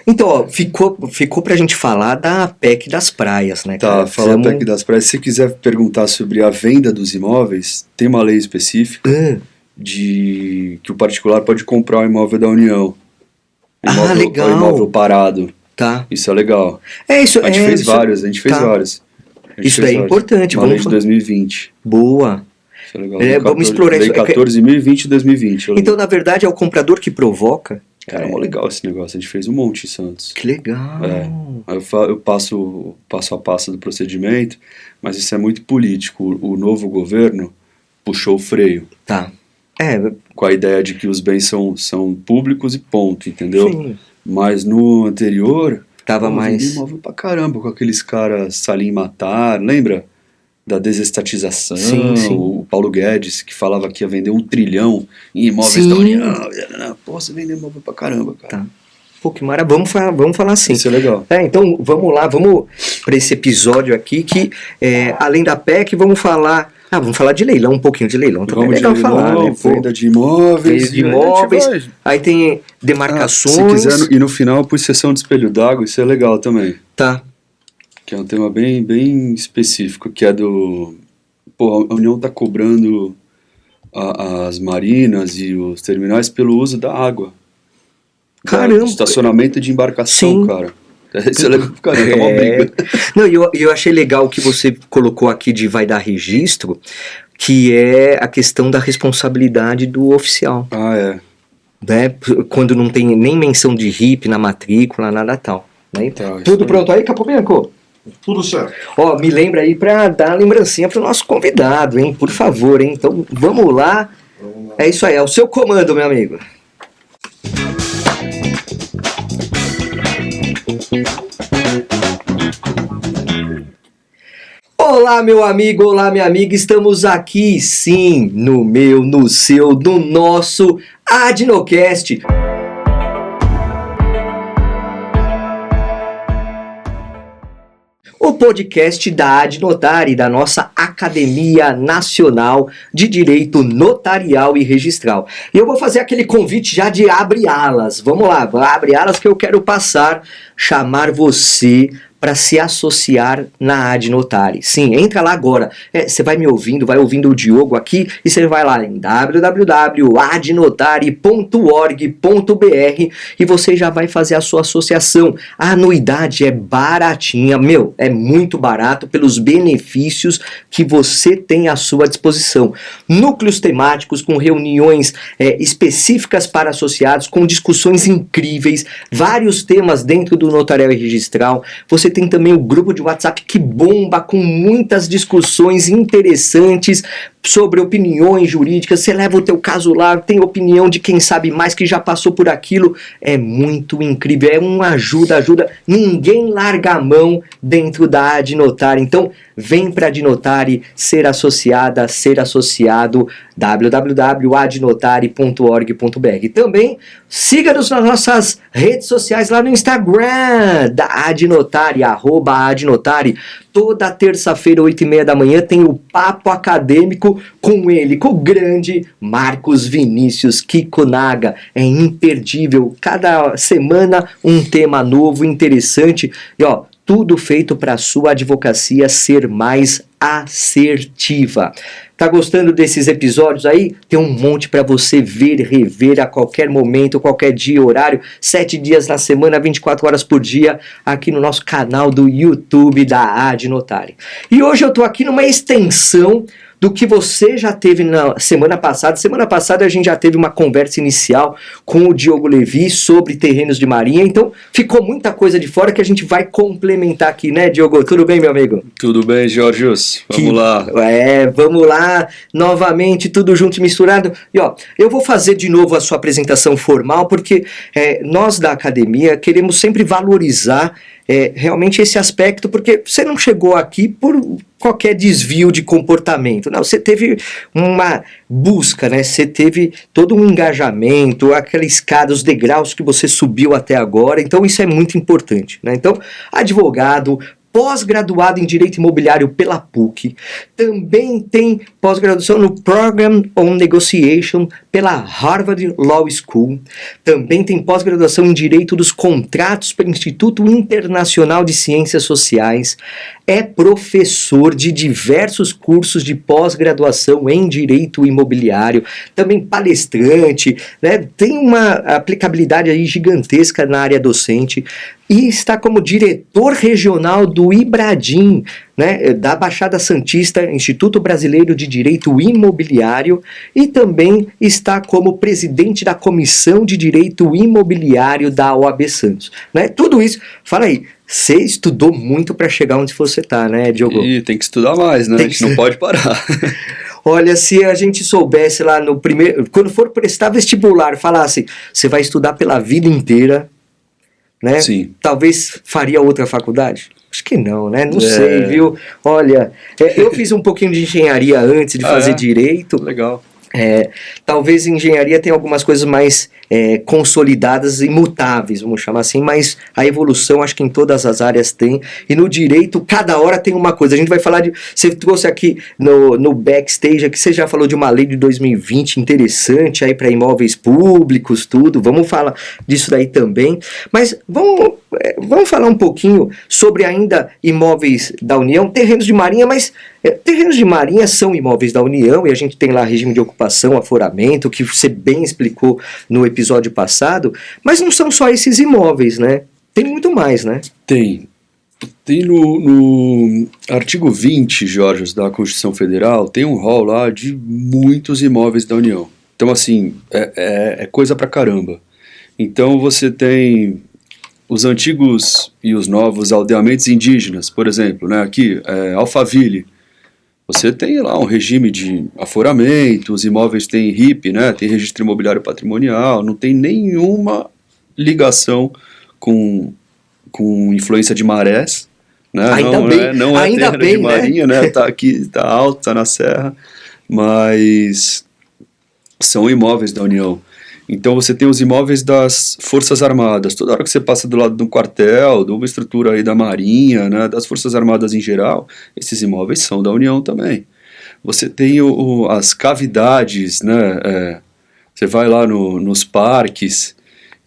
Então, ó, ficou pra gente falar da PEC das praias, né? Tá, fala da PEC das praias. Se você quiser perguntar sobre a venda dos imóveis, tem uma lei específica de que o particular pode comprar o imóvel da União. Legal. O imóvel parado. Tá. Isso é legal. Isso, a gente fez vários, a gente fez vários. Isso daí é importante. Uma lei de 2020. Boa. Isso é legal. Vamos explorar lei isso. 14.020 e 2020. Então, na verdade, é o comprador que provoca. Cara, é mó legal esse negócio. A gente fez um monte em Santos. Que legal. Aí eu passo a passo do procedimento, mas isso é muito político. O novo governo puxou o freio. Tá. Com a ideia de que os bens são públicos e ponto, entendeu? Sim. Mas no anterior, tava mais... imóvel pra caramba, com aqueles caras Salim Matar, lembra? Da desestatização, sim. O Paulo Guedes, que falava que ia vender 1 trilhão em imóveis da União. Pô, você vende imóvel pra caramba, cara. Tá. Pô, que maravilha, vamos falar assim. Isso é legal. Então, vamos lá, vamos para esse episódio aqui, que além da PEC, vamos falar de leilão, um pouquinho de leilão. Também é legal falar, né? Venda de imóveis. Aí tem demarcações. Se quiser, e no final eu pus sessão de espelho d'água, isso é legal também. Tá. Que é um tema bem, bem específico, que é do... Pô, a União tá cobrando as marinas e os terminais pelo uso da água. Caramba! Estacionamento de embarcação, cara. Isso é legal, cara, é uma briga. Não, eu achei legal o que você colocou aqui de vai dar registro, que é a questão da responsabilidade do oficial. Né? Quando não tem nem menção de RIP na matrícula, nada tal. Né? Tudo pronto aí, Capobianco? Tudo certo. Ó, me lembra aí pra dar lembrancinha pro nosso convidado, hein? Por favor, hein? Então, vamos lá. É isso aí, é o seu comando, meu amigo. Olá, meu amigo, olá, minha amiga, estamos aqui, sim, no meu, no seu, no nosso Adnocast. O podcast da Adnotari, da nossa Academia Nacional de Direito Notarial e Registral. E eu vou fazer aquele convite já de abre alas. Vamos lá, abre alas que eu quero chamar você para se associar na Adnotari. Sim, entra lá agora. Você vai me ouvindo, vai ouvindo o Diogo aqui e você vai lá em www.adnotari.org.br e você já vai fazer a sua associação. A anuidade é baratinha, é muito barato pelos benefícios que você tem à sua disposição. Núcleos temáticos com reuniões específicas para associados, com discussões incríveis, vários temas dentro do notarial e registral. Você tem também o grupo de WhatsApp que bomba com muitas discussões interessantes sobre opiniões jurídicas. Você leva o teu caso lá, tem opinião de quem sabe mais, que já passou por aquilo. É muito incrível, é uma ajuda. Ninguém larga a mão dentro da Adnotari. Então, vem para a Adnotari ser associada, ser associado, www.adnotari.org.br. Também siga-nos nas nossas redes sociais lá no Instagram da Adnotari, @Adnotari. Toda terça-feira, 8h30 da manhã, tem o Papo Acadêmico com ele, com o grande Marcos Vinícius Kikunaga. É imperdível. Cada semana um tema novo, interessante. E tudo feito para a sua advocacia ser mais assertiva. Tá gostando desses episódios aí? Tem um monte para você ver, rever a qualquer momento, qualquer dia, horário, 7 dias na semana, 24 horas por dia, aqui no nosso canal do YouTube da Adnotari. E hoje eu tô aqui numa extensão do que você já teve na semana passada. Semana passada a gente já teve uma conversa inicial com o Diogo Levi sobre terrenos de marinha, então ficou muita coisa de fora que a gente vai complementar aqui, né, Diogo? Tudo bem, meu amigo? Tudo bem, Jorgios. Vamos lá. Vamos lá, novamente, tudo junto e misturado. E eu vou fazer de novo a sua apresentação formal, porque nós da academia queremos sempre valorizar realmente esse aspecto, porque você não chegou aqui por qualquer desvio de comportamento, não, você teve uma busca, né? Você teve todo um engajamento, aquela escada, os degraus que você subiu até agora, então isso é muito importante, né? Então, advogado, pós-graduado em Direito Imobiliário pela PUC, também tem pós-graduação no Program on Negotiation pela Harvard Law School, também tem pós-graduação em Direito dos Contratos pelo Instituto Internacional de Ciências Sociais, é professor de diversos cursos de pós-graduação em Direito Imobiliário, também palestrante, né? Tem uma aplicabilidade aí gigantesca na área docente e está como diretor regional do IBRADIM, né, da Baixada Santista, Instituto Brasileiro de Direito Imobiliário, e também está como presidente da Comissão de Direito Imobiliário da OAB Santos. Né? Tudo isso, fala aí, você estudou muito para chegar onde você está, né, Diogo? E tem que estudar mais, né? A gente não pode parar. Olha, se a gente soubesse lá no primeiro, quando for prestar vestibular, falasse, você vai estudar pela vida inteira, né? Sim. Talvez faria outra faculdade? Acho que não, né? Não sei, viu? Olha, eu fiz um pouquinho de engenharia antes de fazer direito. Legal. Talvez engenharia tenha algumas coisas mais consolidadas e mutáveis, vamos chamar assim, mas a evolução acho que em todas as áreas tem, e no direito cada hora tem uma coisa. A gente vai falar de, você trouxe aqui no backstage aqui, você já falou de uma lei de 2020 interessante aí para imóveis públicos, tudo, vamos falar disso daí também, mas vamos falar um pouquinho sobre ainda imóveis da União, terrenos de marinha, mas terrenos de marinha são imóveis da União, e a gente tem lá regime de ocupação, aforamento, que você bem explicou no episódio passado, mas não são só esses imóveis, né? Tem muito mais, né? Tem no artigo 20, Jorge, da Constituição Federal, tem um rol lá de muitos imóveis da União. Então, assim, é coisa pra caramba. Então, você tem os antigos e os novos aldeamentos indígenas, por exemplo, né? Aqui, Alphaville. Você tem lá um regime de aforamento, os imóveis têm RIP, né, tem registro imobiliário patrimonial, não tem nenhuma ligação com influência de marés, né, não é terreno de marinha, né, tá aqui, tá alto, tá na serra, mas são imóveis da União. Então você tem os imóveis das Forças Armadas. Toda hora que você passa do lado de um quartel, de uma estrutura aí da Marinha, né, das Forças Armadas em geral, esses imóveis são da União também. Você tem as cavidades, né, você vai lá nos parques,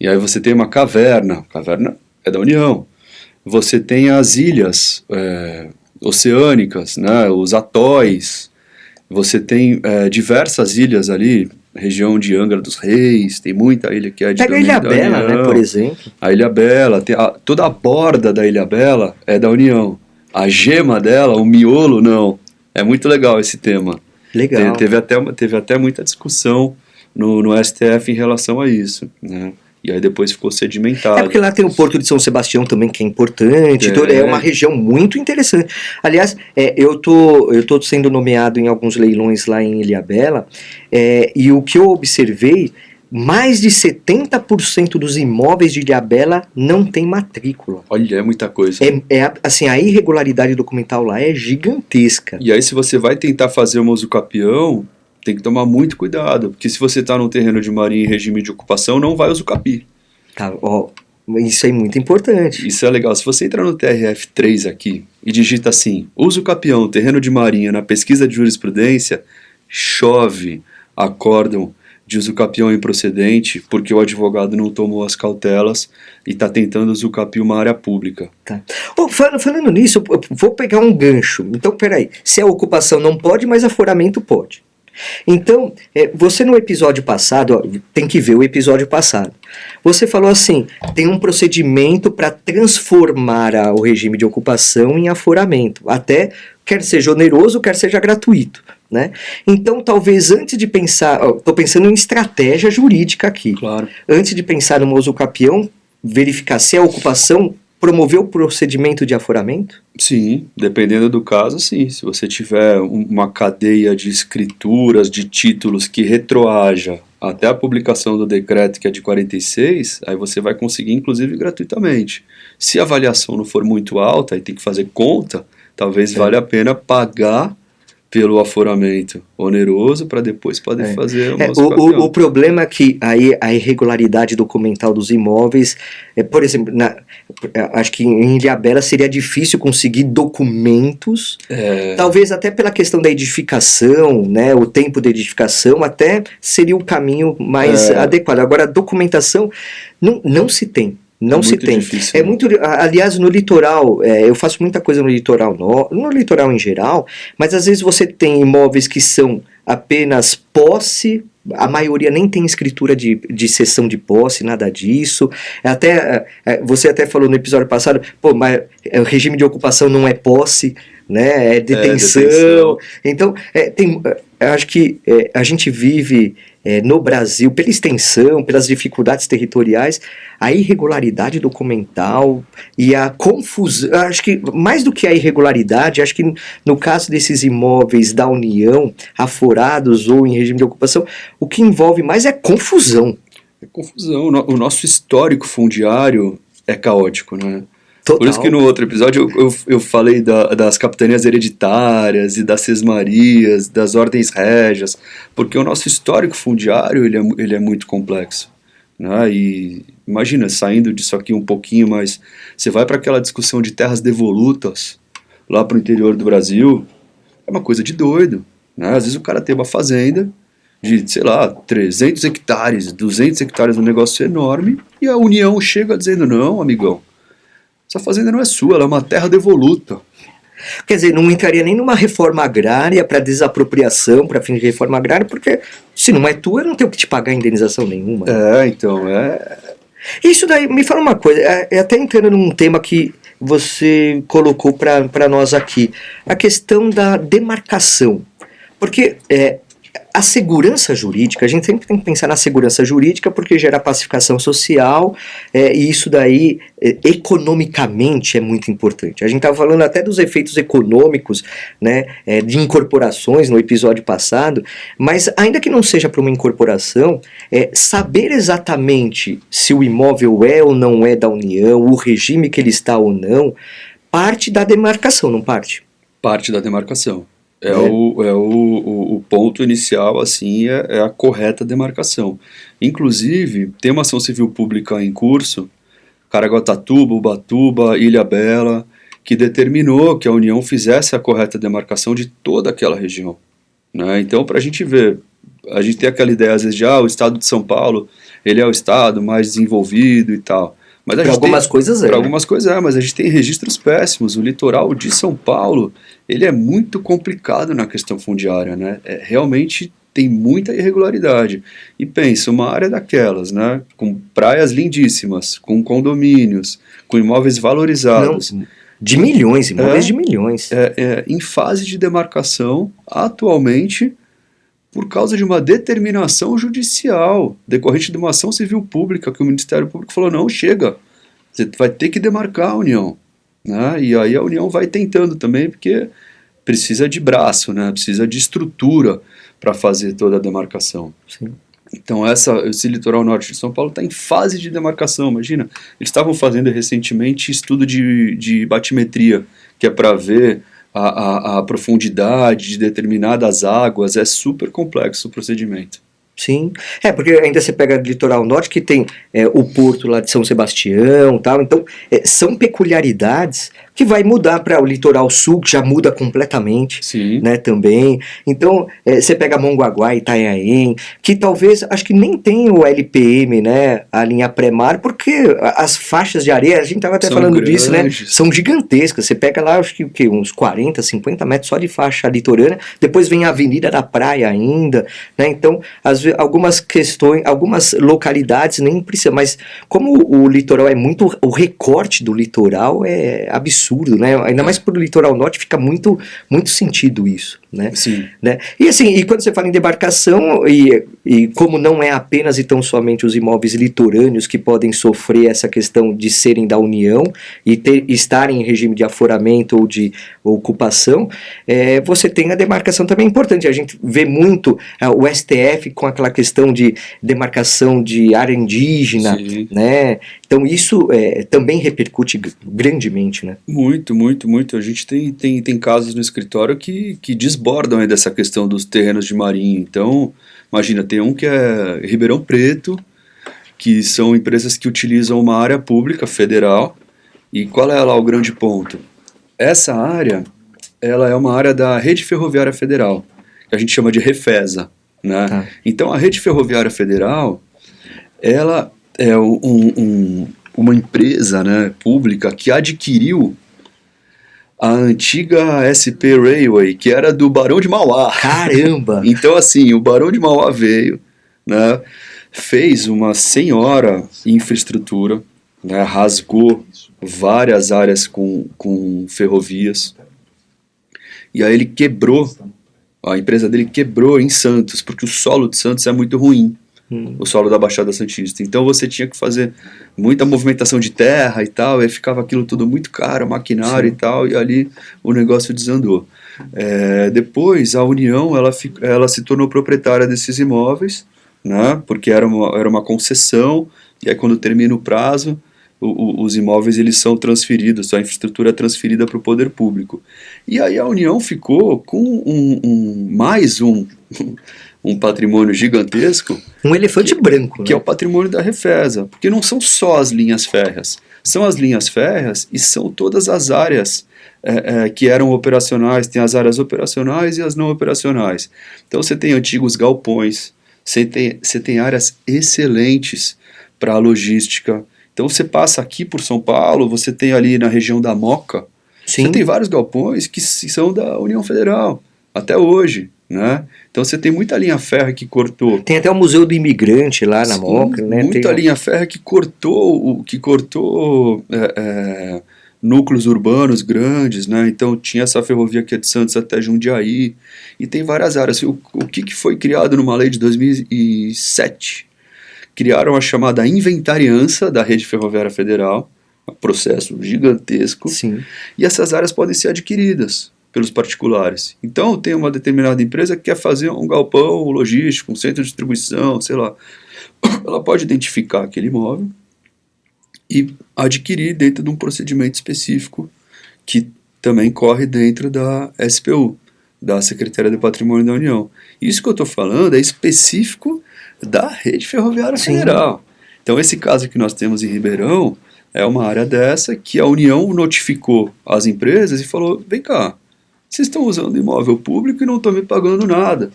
e aí você tem uma caverna. A caverna é da União. Você tem as ilhas oceânicas, né, os atóis. Você tem diversas ilhas ali, região de Angra dos Reis, tem muita ilha que é de Pega a Ilha Bela, né, por exemplo. A Ilha Bela, toda a borda da Ilha Bela é da União. A gema dela, o miolo, não. É muito legal esse tema. Legal. Teve até muita discussão no STF em relação a isso, né? E aí depois ficou sedimentado. Porque lá tem o Porto de São Sebastião também, que é importante. É uma região muito interessante. Aliás, eu tô sendo nomeado em alguns leilões lá em Ilhabela, e o que eu observei, mais de 70% dos imóveis de Ilhabela não tem matrícula. Olha, é muita coisa. Assim, a irregularidade documental lá é gigantesca. E aí, se você vai tentar fazer uma usucapião, tem que tomar muito cuidado, porque se você está num terreno de marinha em regime de ocupação, não vai usucapi. Tá, isso é muito importante. Isso é legal. Se você entrar no TRF3 aqui e digita assim, usucapião, terreno de marinha, na pesquisa de jurisprudência, chove acórdão de usucapião improcedente, porque o advogado não tomou as cautelas e está tentando usucapiar uma área pública. Tá. Falando nisso, eu vou pegar um gancho. Então, peraí, se a ocupação não pode, mas aforamento pode. Então, você no episódio passado, tem que ver o episódio passado, você falou assim, tem um procedimento para transformar o regime de ocupação em aforamento, até quer seja oneroso, quer seja gratuito, né? Então, talvez antes de pensar, estou pensando em estratégia jurídica aqui, claro. Antes de pensar no usucapião, verificar se a ocupação promover o procedimento de aforamento? Sim, dependendo do caso, sim. Se você tiver uma cadeia de escrituras, de títulos que retroaja até a publicação do decreto, que é de 46, aí você vai conseguir, inclusive, gratuitamente. Se a avaliação não for muito alta e tem que fazer conta, talvez valha a pena pagar pelo aforamento oneroso para depois poder fazer o nosso o problema é que aí a irregularidade documental dos imóveis, por exemplo, acho que em Ilhabela seria difícil conseguir documentos, talvez até pela questão da edificação, né, o tempo de edificação, até seria o caminho mais adequado. Agora, a documentação não se tem. Não se tem. Difícil, é muito, aliás, no litoral, eu faço muita coisa no litoral, no litoral em geral, mas às vezes você tem imóveis que são apenas posse, a maioria nem tem escritura de cessão de posse, nada disso. Você até falou no episódio passado, mas o regime de ocupação não é posse, né? É detenção. Então, acho que a gente vive no Brasil, pela extensão, pelas dificuldades territoriais, a irregularidade documental e a confusão, acho que mais do que a irregularidade, acho que no caso desses imóveis da União, aforados ou em regime de ocupação, o que envolve mais é confusão. É confusão. O nosso histórico fundiário é caótico, né? Total. Por isso que no outro episódio eu falei das capitanias hereditárias e das sesmarias, das ordens régias, porque o nosso histórico fundiário ele é muito complexo, né? E imagina, saindo disso aqui um pouquinho, mas você vai para aquela discussão de terras devolutas lá para o interior do Brasil, é uma coisa de doido, né? Às vezes o cara tem uma fazenda de, sei lá, 300 hectares, 200 hectares, um negócio enorme, e a União chega dizendo, não, amigão, essa fazenda não é sua, ela é uma terra devoluta. Quer dizer, não entraria nem numa reforma agrária para desapropriação, para fim de reforma agrária, porque se não é tua, eu não tenho que te pagar indenização nenhuma. Então, Isso daí, me fala uma coisa, até entrando num tema que você colocou para nós aqui, a questão da demarcação. Porque a segurança jurídica, a gente sempre tem que pensar na segurança jurídica porque gera pacificação social, e isso daí economicamente é muito importante. A gente estava falando até dos efeitos econômicos, né, de incorporações no episódio passado, mas ainda que não seja para uma incorporação, saber exatamente se o imóvel é ou não é da União, o regime que ele está ou não, parte da demarcação, não parte? Parte da demarcação. O ponto inicial, assim, é a correta demarcação. Inclusive, tem uma ação civil pública em curso, Caraguatatuba, Ubatuba, Ilhabela, que determinou que a União fizesse a correta demarcação de toda aquela região, né? Então, para a gente ver, a gente tem aquela ideia, às vezes, de o estado de São Paulo, ele é o estado mais desenvolvido e tal. Para algumas coisas Para algumas coisas mas a gente tem registros péssimos. O litoral de São Paulo, ele é muito complicado na questão fundiária, né? Realmente tem muita irregularidade. E pensa, uma área daquelas, né? Com praias lindíssimas, com condomínios, com imóveis valorizados. Não, de milhões, imóveis de milhões. Em fase de demarcação, atualmente, por causa de uma determinação judicial, decorrente de uma ação civil pública, que o Ministério Público falou, não, chega, você vai ter que demarcar a União, né? E aí a União vai tentando também, porque precisa de braço, né? Precisa de estrutura para fazer toda a demarcação. Sim. Então esse litoral norte de São Paulo está em fase de demarcação, imagina. Eles estavam fazendo recentemente estudo de batimetria, que é para ver a profundidade de determinadas águas. É super complexo o procedimento. Sim, porque ainda você pega o litoral norte que tem o porto lá de São Sebastião, tal, então são peculiaridades que vai mudar para o litoral sul, que já muda completamente. Sim. Né, também. Então, você pega Mongaguá e Itanhaém, que talvez, acho que nem tem o LPM, né, a linha pré-mar, porque as faixas de areia, a gente estava até falando grandes. disso, né, são gigantescas. Você pega lá, acho que uns 40, 50 metros só de faixa litorânea, depois vem a Avenida da Praia ainda, né, então, algumas questões, algumas localidades nem precisa, mas como o litoral é muito, o recorte do litoral é absurdo, né, ainda mais pro litoral norte fica muito sentido isso, né? Sim. Né? E assim, e quando você fala em demarcação, e como não é apenas e tão somente os imóveis litorâneos que podem sofrer essa questão de serem da União e estarem em regime de aforamento ou de ocupação, você tem a demarcação também importante. A gente vê muito o STF com aquela questão de demarcação de área indígena, Sim. né? Então isso também repercute grandemente, né? Muito, muito, muito. A gente tem casos no escritório que transbordam aí dessa questão dos terrenos de marinho. Então, imagina, tem um que é Ribeirão Preto, que são empresas que utilizam uma área pública federal. E qual é lá o grande ponto? Essa área, ela é uma área da Rede Ferroviária Federal, que a gente chama de Refesa, né? Tá. Então, a Rede Ferroviária Federal, ela é uma empresa, né, pública que adquiriu a antiga SP Railway, que era do Barão de Mauá. Caramba! Então, assim, o Barão de Mauá veio, né, fez uma senhora infraestrutura, né, rasgou várias áreas com ferrovias, e aí ele quebrou, a empresa dele quebrou em Santos, porque o solo de Santos é muito ruim, o solo da Baixada Santista. Então você tinha que fazer muita movimentação de terra e tal, e ficava aquilo tudo muito caro, maquinário. Sim. E tal, e ali o negócio desandou. Depois a União ela se tornou proprietária desses imóveis, né, porque era uma concessão, e aí quando termina o prazo, os imóveis eles são transferidos, a infraestrutura é transferida para o poder público. E aí a União ficou com mais um patrimônio gigantesco. Um elefante branco. Que é o patrimônio da Refesa, porque não são só as linhas férreas, são as linhas férreas e são todas as áreas que eram operacionais, tem as áreas operacionais e as não operacionais. Então você tem antigos galpões, você tem áreas excelentes para a logística. Então você passa aqui por São Paulo, você tem ali na região da Moca, Sim. Você tem vários galpões que são da União Federal, até hoje, né? Então você tem muita linha férrea que cortou. Tem até o Museu do Imigrante lá na Moca, né? Muita linha férrea que cortou núcleos urbanos grandes, né? Então tinha essa ferrovia que é de Santos até Jundiaí, e tem várias áreas. O que foi criado numa lei de 2007? Criaram a chamada inventariança da Rede Ferroviária Federal, um processo gigantesco. Sim. E essas áreas podem ser adquiridas pelos particulares. Então tem uma determinada empresa que quer fazer um galpão logístico, um centro de distribuição, sei lá. Ela pode identificar aquele imóvel e adquirir dentro de um procedimento específico que também corre dentro da SPU, da Secretaria do Patrimônio da União. Isso que eu estou falando é específico da Rede Ferroviária Federal. Então esse caso que nós temos em Ribeirão é uma área dessa que a União notificou as empresas e falou, vem cá, vocês estão usando imóvel público e não estão me pagando nada.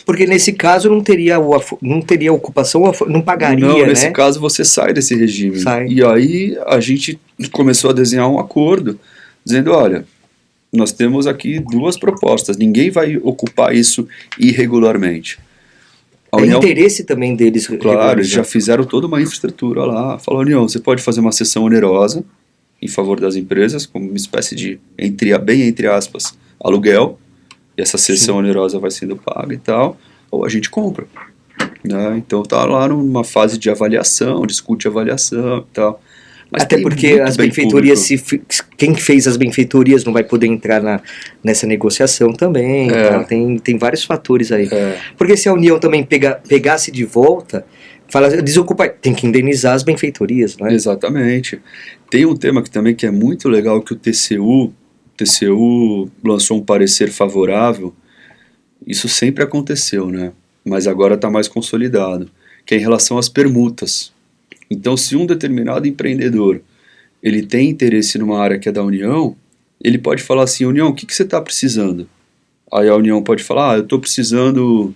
Porque nesse caso não teria ocupação, não pagaria, não, né? Nesse caso você sai desse regime. Sai. E aí a gente começou a desenhar um acordo, dizendo, olha, nós temos aqui duas propostas, ninguém vai ocupar isso irregularmente. É interesse também deles. Claro, eles já fizeram toda uma infraestrutura lá. Falou, União, você pode fazer uma cessão onerosa em favor das empresas, como uma espécie de, bem entre aspas, aluguel, e essa cessão onerosa vai sendo paga e tal, ou a gente compra. Né? Então tá lá numa fase de avaliação, discute avaliação e tal. Mas até porque as benfeitorias, quem fez as benfeitorias não vai poder entrar nessa negociação também. Tá? Tem vários fatores aí. Porque se a União também pegasse de volta, desocupa, tem que indenizar as benfeitorias, não é? Exatamente. Tem um tema que é muito legal, que o TCU lançou um parecer favorável. Isso sempre aconteceu, né? Mas agora está mais consolidado, que é em relação às permutas. Então, se um determinado empreendedor ele tem interesse numa área que é da União, ele pode falar assim, União, o que você está precisando? Aí a União pode falar, eu estou precisando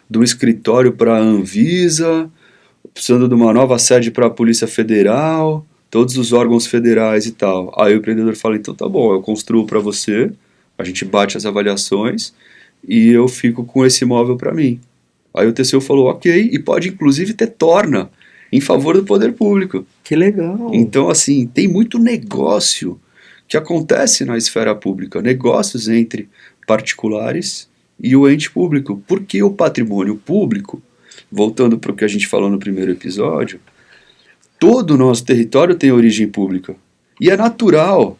de um escritório para a Anvisa, precisando de uma nova sede para a Polícia Federal, todos os órgãos federais e tal. Aí o empreendedor fala, então tá bom, eu construo para você, a gente bate as avaliações e eu fico com esse imóvel para mim. Aí o TCU falou, ok, e pode inclusive ter torna em favor do poder público. Que legal. Então, assim, tem muito negócio que acontece na esfera pública, negócios entre particulares e o ente público. Porque o patrimônio público, voltando para o que a gente falou no primeiro episódio, todo o nosso território tem origem pública. E é natural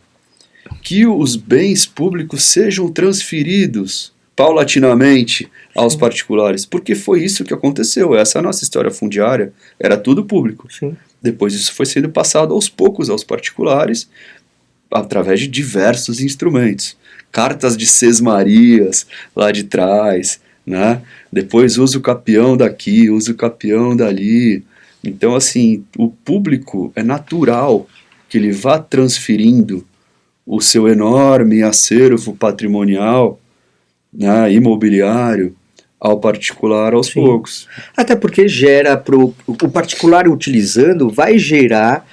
que os bens públicos sejam transferidos paulatinamente aos particulares, porque foi isso que aconteceu. Essa é a nossa história fundiária, era tudo público. Sim. Depois isso foi sendo passado aos poucos aos particulares, através de diversos instrumentos. Cartas de sesmarias lá de trás, né? Depois usa o capião daqui, usa o capião dali. Então, assim, o público é natural que ele vá transferindo o seu enorme acervo patrimonial, né, imobiliário, ao particular aos Sim. poucos. Até porque gera o particular utilizando, vai gerar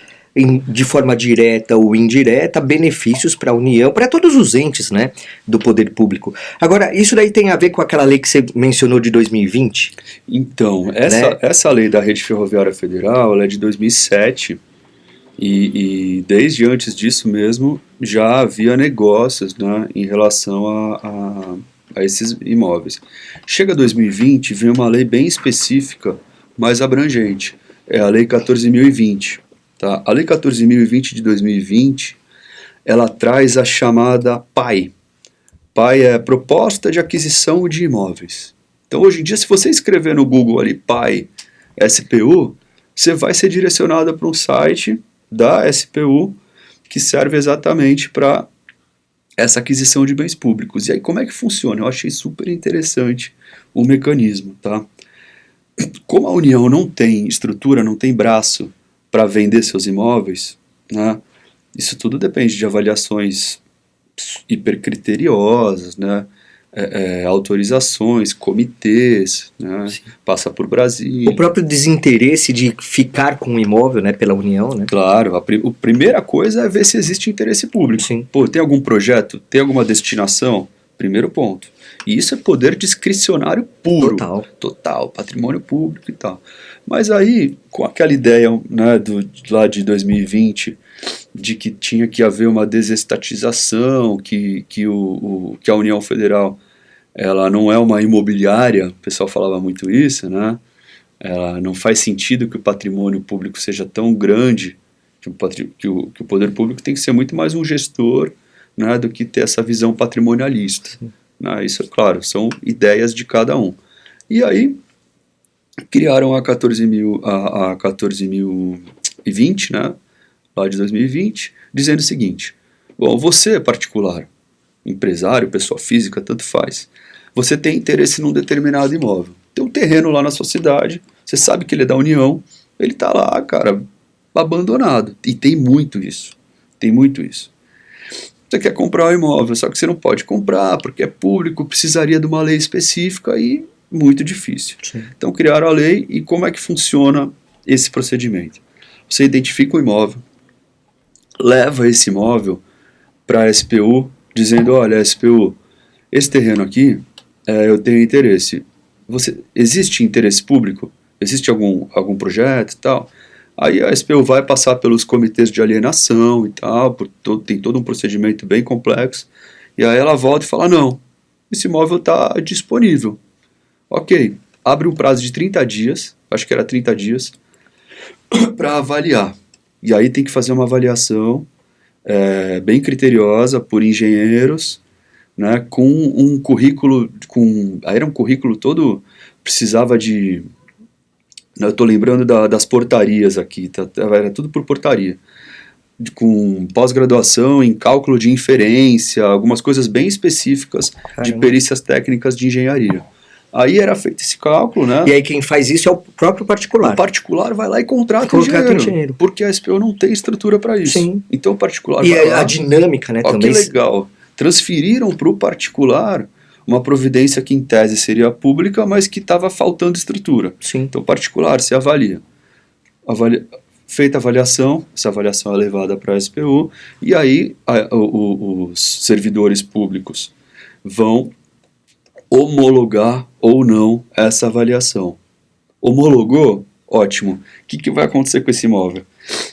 de forma direta ou indireta benefícios para a União, para todos os entes, né, do poder público. Agora, isso daí tem a ver com aquela lei que você mencionou de 2020? Então, Né? essa lei da Rede Ferroviária Federal, ela é de 2007, e desde antes disso mesmo já havia negócios, né, em relação a esses imóveis. Chega 2020, vem uma lei bem específica, mais abrangente, é a Lei 14.020. Tá? A Lei 14.020 de 2020, ela traz a chamada PAI. PAI é Proposta de Aquisição de Imóveis. Então, hoje em dia, se você escrever no Google ali PAI SPU, você vai ser direcionado para um site da SPU que serve exatamente para essa aquisição de bens públicos. E aí, como é que funciona? Eu achei super interessante o mecanismo, tá? Como a União não tem estrutura, não tem braço para vender seus imóveis, né? Isso tudo depende de avaliações hipercriteriosas, né? Autorizações, comitês, né? Passa por Brasília. O próprio desinteresse de ficar com o imóvel, né, pela União, né? Claro, a primeira coisa é ver se existe interesse público. Sim. Pô, tem algum projeto? Tem alguma destinação? Primeiro ponto. E isso é poder discricionário puro. Total, patrimônio público e tal. Mas aí, com aquela ideia, né, lá de 2020, de que tinha que haver uma desestatização, que a União Federal ela não é uma imobiliária, o pessoal falava muito isso, né? Ela não faz sentido que o patrimônio público seja tão grande, que o poder público tem que ser muito mais um gestor, né, do que ter essa visão patrimonialista. Né? Isso, é claro, são ideias de cada um. E aí, criaram a 14.020, né, lá de 2020, dizendo o seguinte: bom, você particular, empresário, pessoa física, tanto faz, você tem interesse num determinado imóvel. Tem um terreno lá na sua cidade, você sabe que ele é da União, ele está lá, cara, abandonado. E tem muito isso. Tem muito isso. Você quer comprar o imóvel, só que você não pode comprar porque é público, precisaria de uma lei específica e muito difícil. Sim. Então criaram a lei. E como é que funciona esse procedimento? Você identifica o imóvel, leva esse imóvel para a SPU, dizendo: olha, SPU, esse terreno aqui, eu tenho interesse. Existe interesse público? Existe algum projeto e tal? Aí a SPU vai passar pelos comitês de alienação e tal, tem todo um procedimento bem complexo, e aí ela volta e fala: não, esse imóvel está disponível. Ok, abre um prazo de 30 dias, acho que era 30 dias, para avaliar. E aí tem que fazer uma avaliação bem criteriosa por engenheiros, né, com um currículo, aí era um currículo todo, precisava de... Eu estou lembrando das portarias aqui, era tudo por portaria, com pós-graduação em cálculo de inferência, algumas coisas bem específicas. Caramba. De perícias técnicas de engenharia. Aí era feito esse cálculo, né? E aí quem faz isso é o próprio particular. O particular vai lá e contrata o engenheiro, porque a SPU não tem estrutura para isso. Sim. Então o particular e vai lá, a dinâmica, né, também. Que legal. Transferiram para o particular uma providência que em tese seria pública, mas que estava faltando estrutura. Sim. Então, particular, se avalia. Feita a avaliação, essa avaliação é levada para a SPU, e aí os servidores públicos vão homologar ou não essa avaliação. Homologou? Ótimo. O que vai acontecer com esse imóvel?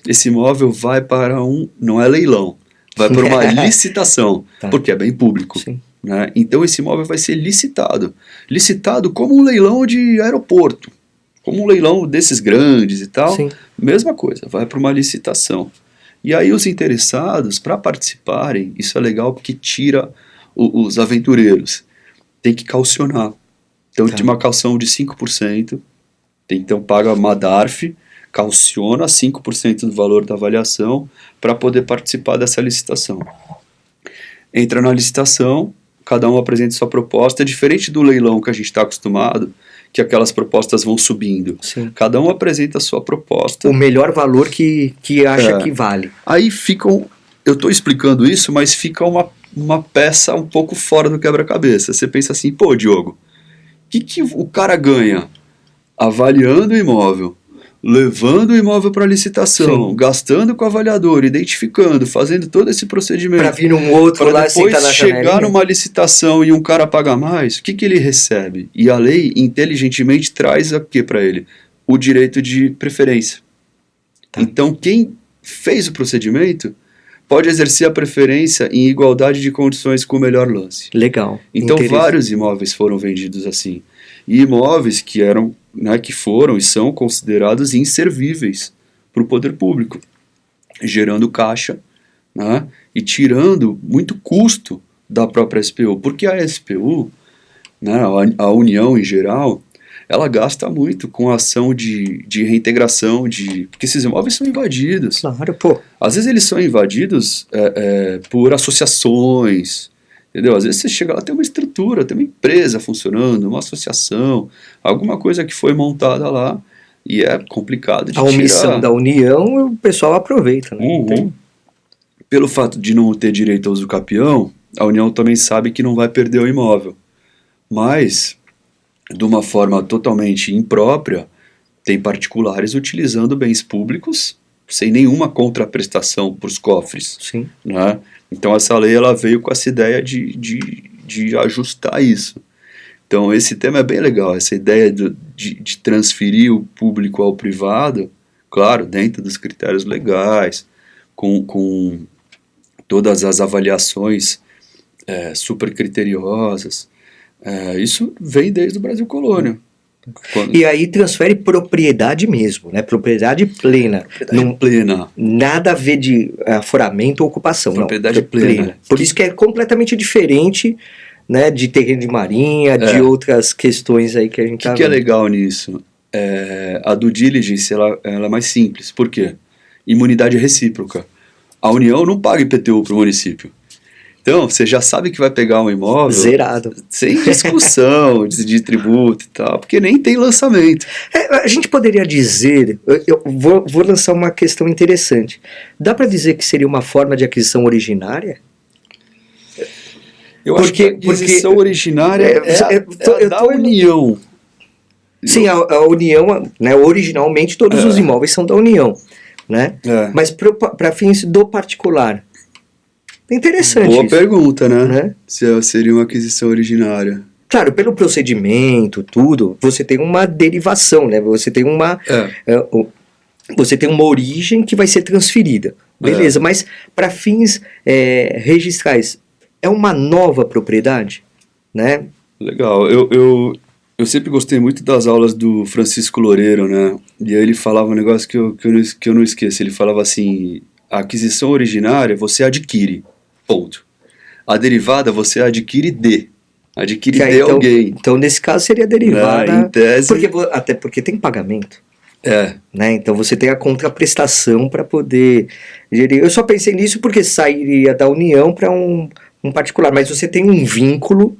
Esse imóvel vai para não é leilão, vai para uma licitação, tá. Porque é bem público. Sim. Né? Então esse imóvel vai ser licitado como um leilão de aeroporto, como um leilão desses grandes e tal. Sim. Mesma coisa, vai para uma licitação. E aí os interessados, para participarem, isso é legal porque tira os aventureiros, tem que calcionar. Então tem uma calção de 5%, então paga uma DARF, calciona 5% do valor da avaliação para poder participar dessa licitação. Entra na licitação, cada um apresenta sua proposta, é diferente do leilão que a gente está acostumado, que aquelas propostas vão subindo. Sim. Cada um apresenta a sua proposta. O melhor valor que acha que vale. Aí ficam, eu estou explicando isso, mas fica uma peça um pouco fora do quebra-cabeça. Você pensa assim, pô, Diogo, o que o cara ganha avaliando o imóvel, levando o imóvel para licitação, Sim. gastando com o avaliador, identificando, fazendo todo esse procedimento, Para vir um outro lá para sentar depois na chegar janelinha? numa licitação e um cara paga mais, o que ele recebe? E a lei, inteligentemente, traz o que para ele? O direito de preferência. Tá. Então, quem fez o procedimento pode exercer a preferência em igualdade de condições com o melhor lance. Legal. Então, Interessante. vários imóveis foram vendidos assim. E imóveis que eram, né, que foram e são considerados inservíveis para o poder público, gerando caixa, né, e tirando muito custo da própria SPU. Porque a SPU, né, a União em geral, ela gasta muito com a ação de reintegração, porque esses imóveis são invadidos. Claro, pô. Às vezes eles são invadidos por associações, entendeu? Às vezes você chega lá, tem uma estrutura, tem uma empresa funcionando, uma associação, alguma coisa que foi montada lá e é complicado de A omissão tirar. da União, o pessoal aproveita, né? Uhum. Tem- Pelo fato de não ter direito ao uso capião, a União também sabe que não vai perder o imóvel. Mas, de uma forma totalmente imprópria, tem particulares utilizando bens públicos sem nenhuma contraprestação para os cofres, Sim. né? Então essa lei ela veio com essa ideia de ajustar isso. Então esse tema é bem legal, essa ideia de transferir o público ao privado, claro, dentro dos critérios legais, com todas as avaliações super criteriosas. Isso vem desde o Brasil Colônia. E aí transfere propriedade mesmo, né? Propriedade plena. Não, Plena. nada a ver de aforamento ou ocupação. Propriedade não, plena. Por isso que é completamente diferente, né, de terreno de marinha, de outras questões aí que a gente O que é legal nisso? A due diligence ela é mais simples. Por quê? Imunidade recíproca. A União não paga IPTU para o município. Então, você já sabe que vai pegar um imóvel Zerado. sem discussão de tributo e tal, porque nem tem lançamento. A gente poderia dizer, eu vou lançar uma questão interessante. Dá para dizer que seria uma forma de aquisição originária? Eu acho que a aquisição originária eu da tô- União. Sim, a União, né, originalmente todos os imóveis são da União, né? Mas para fins do particular. É interessante Boa isso, pergunta, né? né? Se seria uma aquisição originária. Claro, pelo procedimento, tudo, você tem uma derivação, né? Você tem uma origem que vai ser transferida. Beleza, mas para fins registrais, é uma nova propriedade, né? Legal. Eu sempre gostei muito das aulas do Francisco Loureiro, né? E aí ele falava um negócio que eu não esqueço. Ele falava assim, a aquisição originária você adquire, ponto. A derivada você adquire de alguém. Então, nesse caso, seria derivada. Em tese. Até porque tem pagamento. É. Né? Então você tem a contraprestação para poder gerir. Eu só pensei nisso porque sairia da União para um particular, mas você tem um vínculo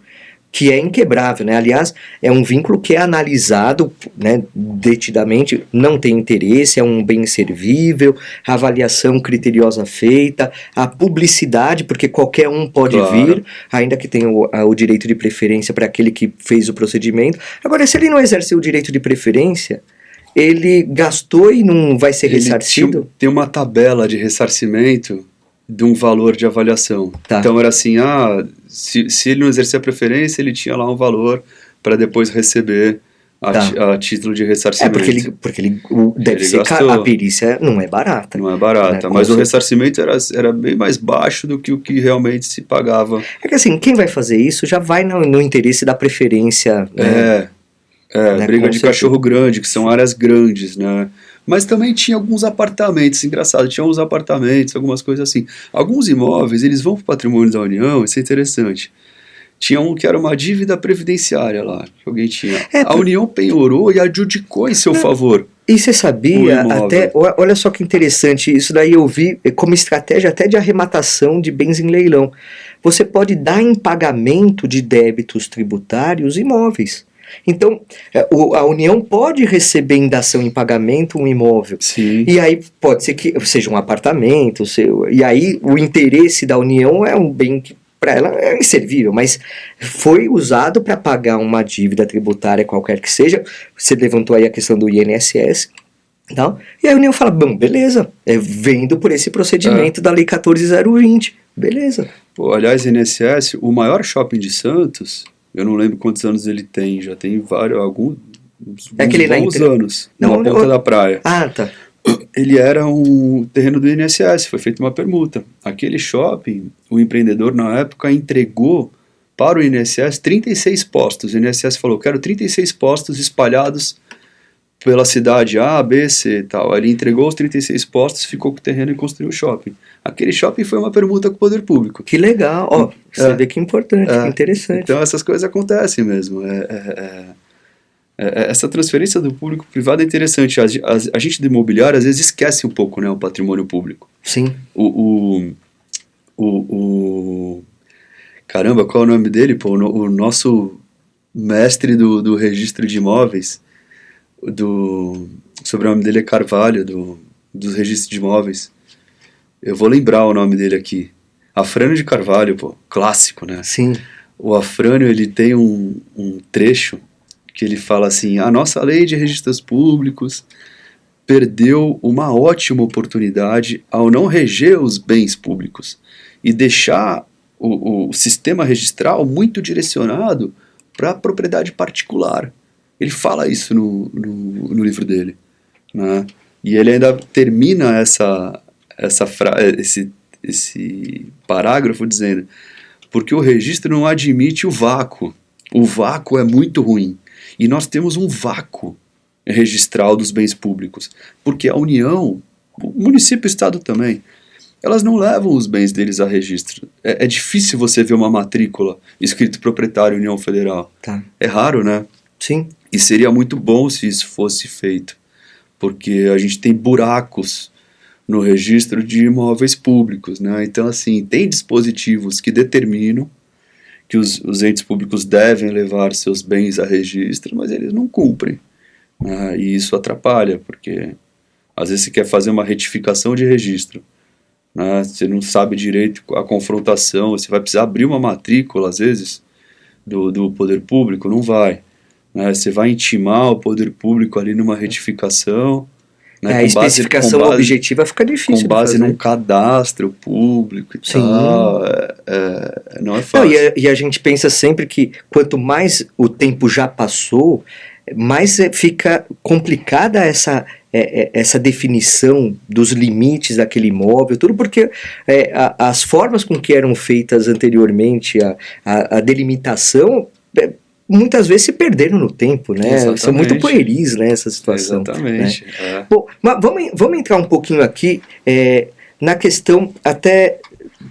que é inquebrável, né? Aliás, é um vínculo que é analisado, né, detidamente, não tem interesse, é um bem servível, a avaliação criteriosa feita, a publicidade, porque qualquer um pode vir, ainda que tenha o direito de preferência para aquele que fez o procedimento. Agora, se ele não exercer o direito de preferência, ele gastou e não vai ser ressarcido? Tem uma tabela de ressarcimento de um valor de avaliação. Tá. Então era assim, se ele não exercer a preferência, ele tinha lá um valor para depois receber a título de ressarcimento. Porque ele deve ser gastou. a perícia não é barata. Não é barata, Né? mas o ressarcimento era bem mais baixo do que o que realmente se pagava. É que assim, quem vai fazer isso já vai no interesse da preferência. Né? Né, Briga de cachorro grande, que são áreas grandes, né? Mas também tinha alguns apartamentos, engraçado, tinha uns apartamentos, algumas coisas assim. Alguns imóveis, eles vão para o patrimônio da União, isso é interessante. Tinha um que era uma dívida previdenciária lá, que alguém tinha. A União penhorou e adjudicou em seu favor. E você sabia, O imóvel. até, olha só que interessante, isso daí eu vi como estratégia até de arrematação de bens em leilão. Você pode dar em pagamento de débitos tributários imóveis. Então, a União pode receber em dação em pagamento um imóvel. Sim. E aí pode ser que seja um apartamento, e aí o interesse da União é um bem que para ela é inservível, mas foi usado para pagar uma dívida tributária qualquer que seja. Você levantou aí a questão do INSS, não? E aí a União fala, bom, beleza, vendo por esse procedimento da Lei 14.020, beleza. Pô, aliás, INSS, o maior shopping de Santos, eu não lembro quantos anos ele tem, já tem alguns bons anos, na ponta da praia. Ah, tá. Ele era um terreno do INSS, foi feita uma permuta. Aquele shopping, o empreendedor na época entregou para o INSS 36 postos. O INSS falou, quero 36 postos espalhados pela cidade A, B, C e tal. Ele entregou os 36 postos, ficou com o terreno e construiu o shopping. Aquele shopping foi uma permuta com o poder público. Que legal, ó, você vê que importante, que interessante. Então essas coisas acontecem mesmo. Essa transferência do público privado é interessante. A gente do imobiliário às vezes esquece um pouco, né, o patrimônio público. Sim. Caramba, qual é o nome dele? Pô, o nosso mestre do registro de imóveis, o sobrenome dele é Carvalho, dos registros de imóveis. Eu vou lembrar o nome dele aqui. Afrânio de Carvalho, pô, clássico, né? Sim. O Afrânio, ele tem um trecho que ele fala assim, a nossa lei de registros públicos perdeu uma ótima oportunidade ao não reger os bens públicos e deixar o sistema registral muito direcionado para a propriedade particular. Ele fala isso no livro dele, né? E ele ainda termina esse parágrafo dizendo, porque o registro não admite o vácuo é muito ruim. E nós temos um vácuo registral dos bens públicos, porque a União, o município e o Estado também, elas não levam os bens deles a registro. É difícil você ver uma matrícula escrito proprietário União Federal. Tá. É raro, né? Sim. E seria muito bom se isso fosse feito, porque a gente tem buracos no registro de imóveis públicos, né? Então, assim, tem dispositivos que determinam que os entes públicos devem levar seus bens a registro, mas eles não cumprem, né? E isso atrapalha, porque às vezes você quer fazer uma retificação de registro, né? Você não sabe direito a confrontação, você vai precisar abrir uma matrícula, às vezes, do poder público, não vai, né? Você vai intimar o poder público ali numa retificação, né? A especificação objetiva fica difícil com base de fazer. num cadastro público e Sim. tal, não é fácil. Não, e a gente pensa sempre que quanto mais o tempo já passou, mais fica complicada essa definição dos limites daquele imóvel, tudo porque as formas com que eram feitas anteriormente, a delimitação, muitas vezes se perderam no tempo, né? Exatamente. São muito pueris, né, essa situação. Exatamente. Né? Bom, mas vamos entrar um pouquinho aqui na questão até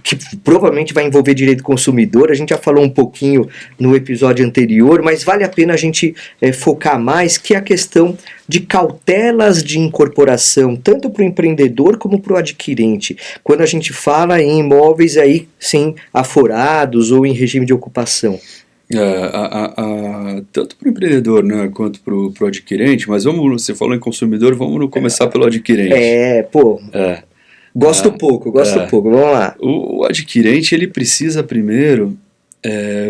que provavelmente vai envolver direito do consumidor. A gente já falou um pouquinho no episódio anterior, mas vale a pena a gente focar mais, que é a questão de cautelas de incorporação, tanto para o empreendedor como para o adquirente. Quando a gente fala em imóveis aí, sim, aforados ou em regime de ocupação. Tanto para o empreendedor, né, quanto para o adquirente, mas você falou em consumidor, vamos começar pelo adquirente. Gosto pouco, vamos lá. O adquirente, ele precisa primeiro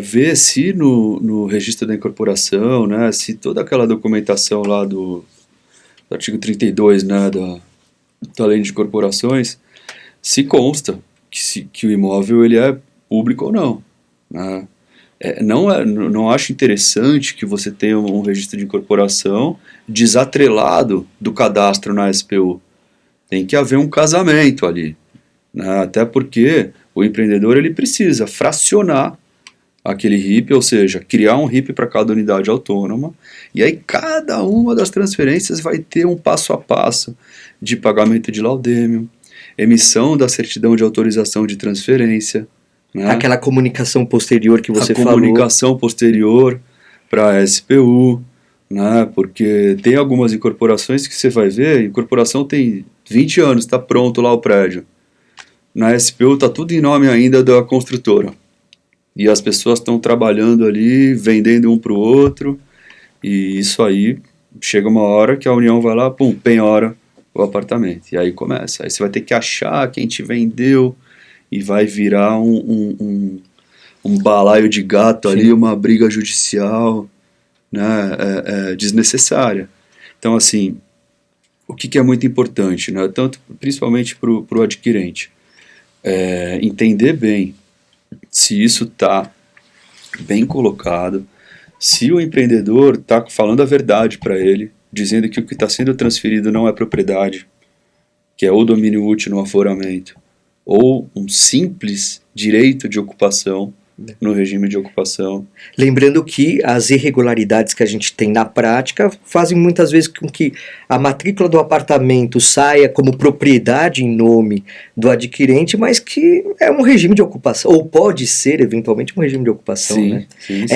ver se no registro da incorporação, né, se toda aquela documentação lá do artigo 32, né, da lei de corporações, se consta que o imóvel ele é público ou não, né. Não acho interessante que você tenha um registro de incorporação desatrelado do cadastro na SPU. Tem que haver um casamento ali, né? Até porque o empreendedor ele precisa fracionar aquele RIP, ou seja, criar um RIP para cada unidade autônoma, e aí cada uma das transferências vai ter um passo a passo de pagamento de laudêmio, emissão da certidão de autorização de transferência, né? Aquela comunicação posterior que você falou. A comunicação posterior para a SPU, né? Porque tem algumas incorporações que você vai ver, a incorporação tem 20 anos, está pronto lá o prédio. Na SPU está tudo em nome ainda da construtora. E as pessoas estão trabalhando ali, vendendo um para o outro, e isso aí chega uma hora que a União vai lá, pum, penhora o apartamento. E aí começa. Aí você vai ter que achar quem te vendeu, e vai virar um balaio de gato ali, uma briga judicial, né, desnecessária. Então, assim, o que é muito importante, né, tanto, principalmente para o adquirente, entender bem se isso está bem colocado, se o empreendedor está falando a verdade para ele, dizendo que o que está sendo transferido não é propriedade, que é o domínio útil no aforamento, ou um simples direito de ocupação no regime de ocupação. Lembrando que as irregularidades que a gente tem na prática fazem muitas vezes com que a matrícula do apartamento saia como propriedade em nome do adquirente, mas que é um regime de ocupação, ou pode ser eventualmente um regime de ocupação, Sim, né? sim, sim.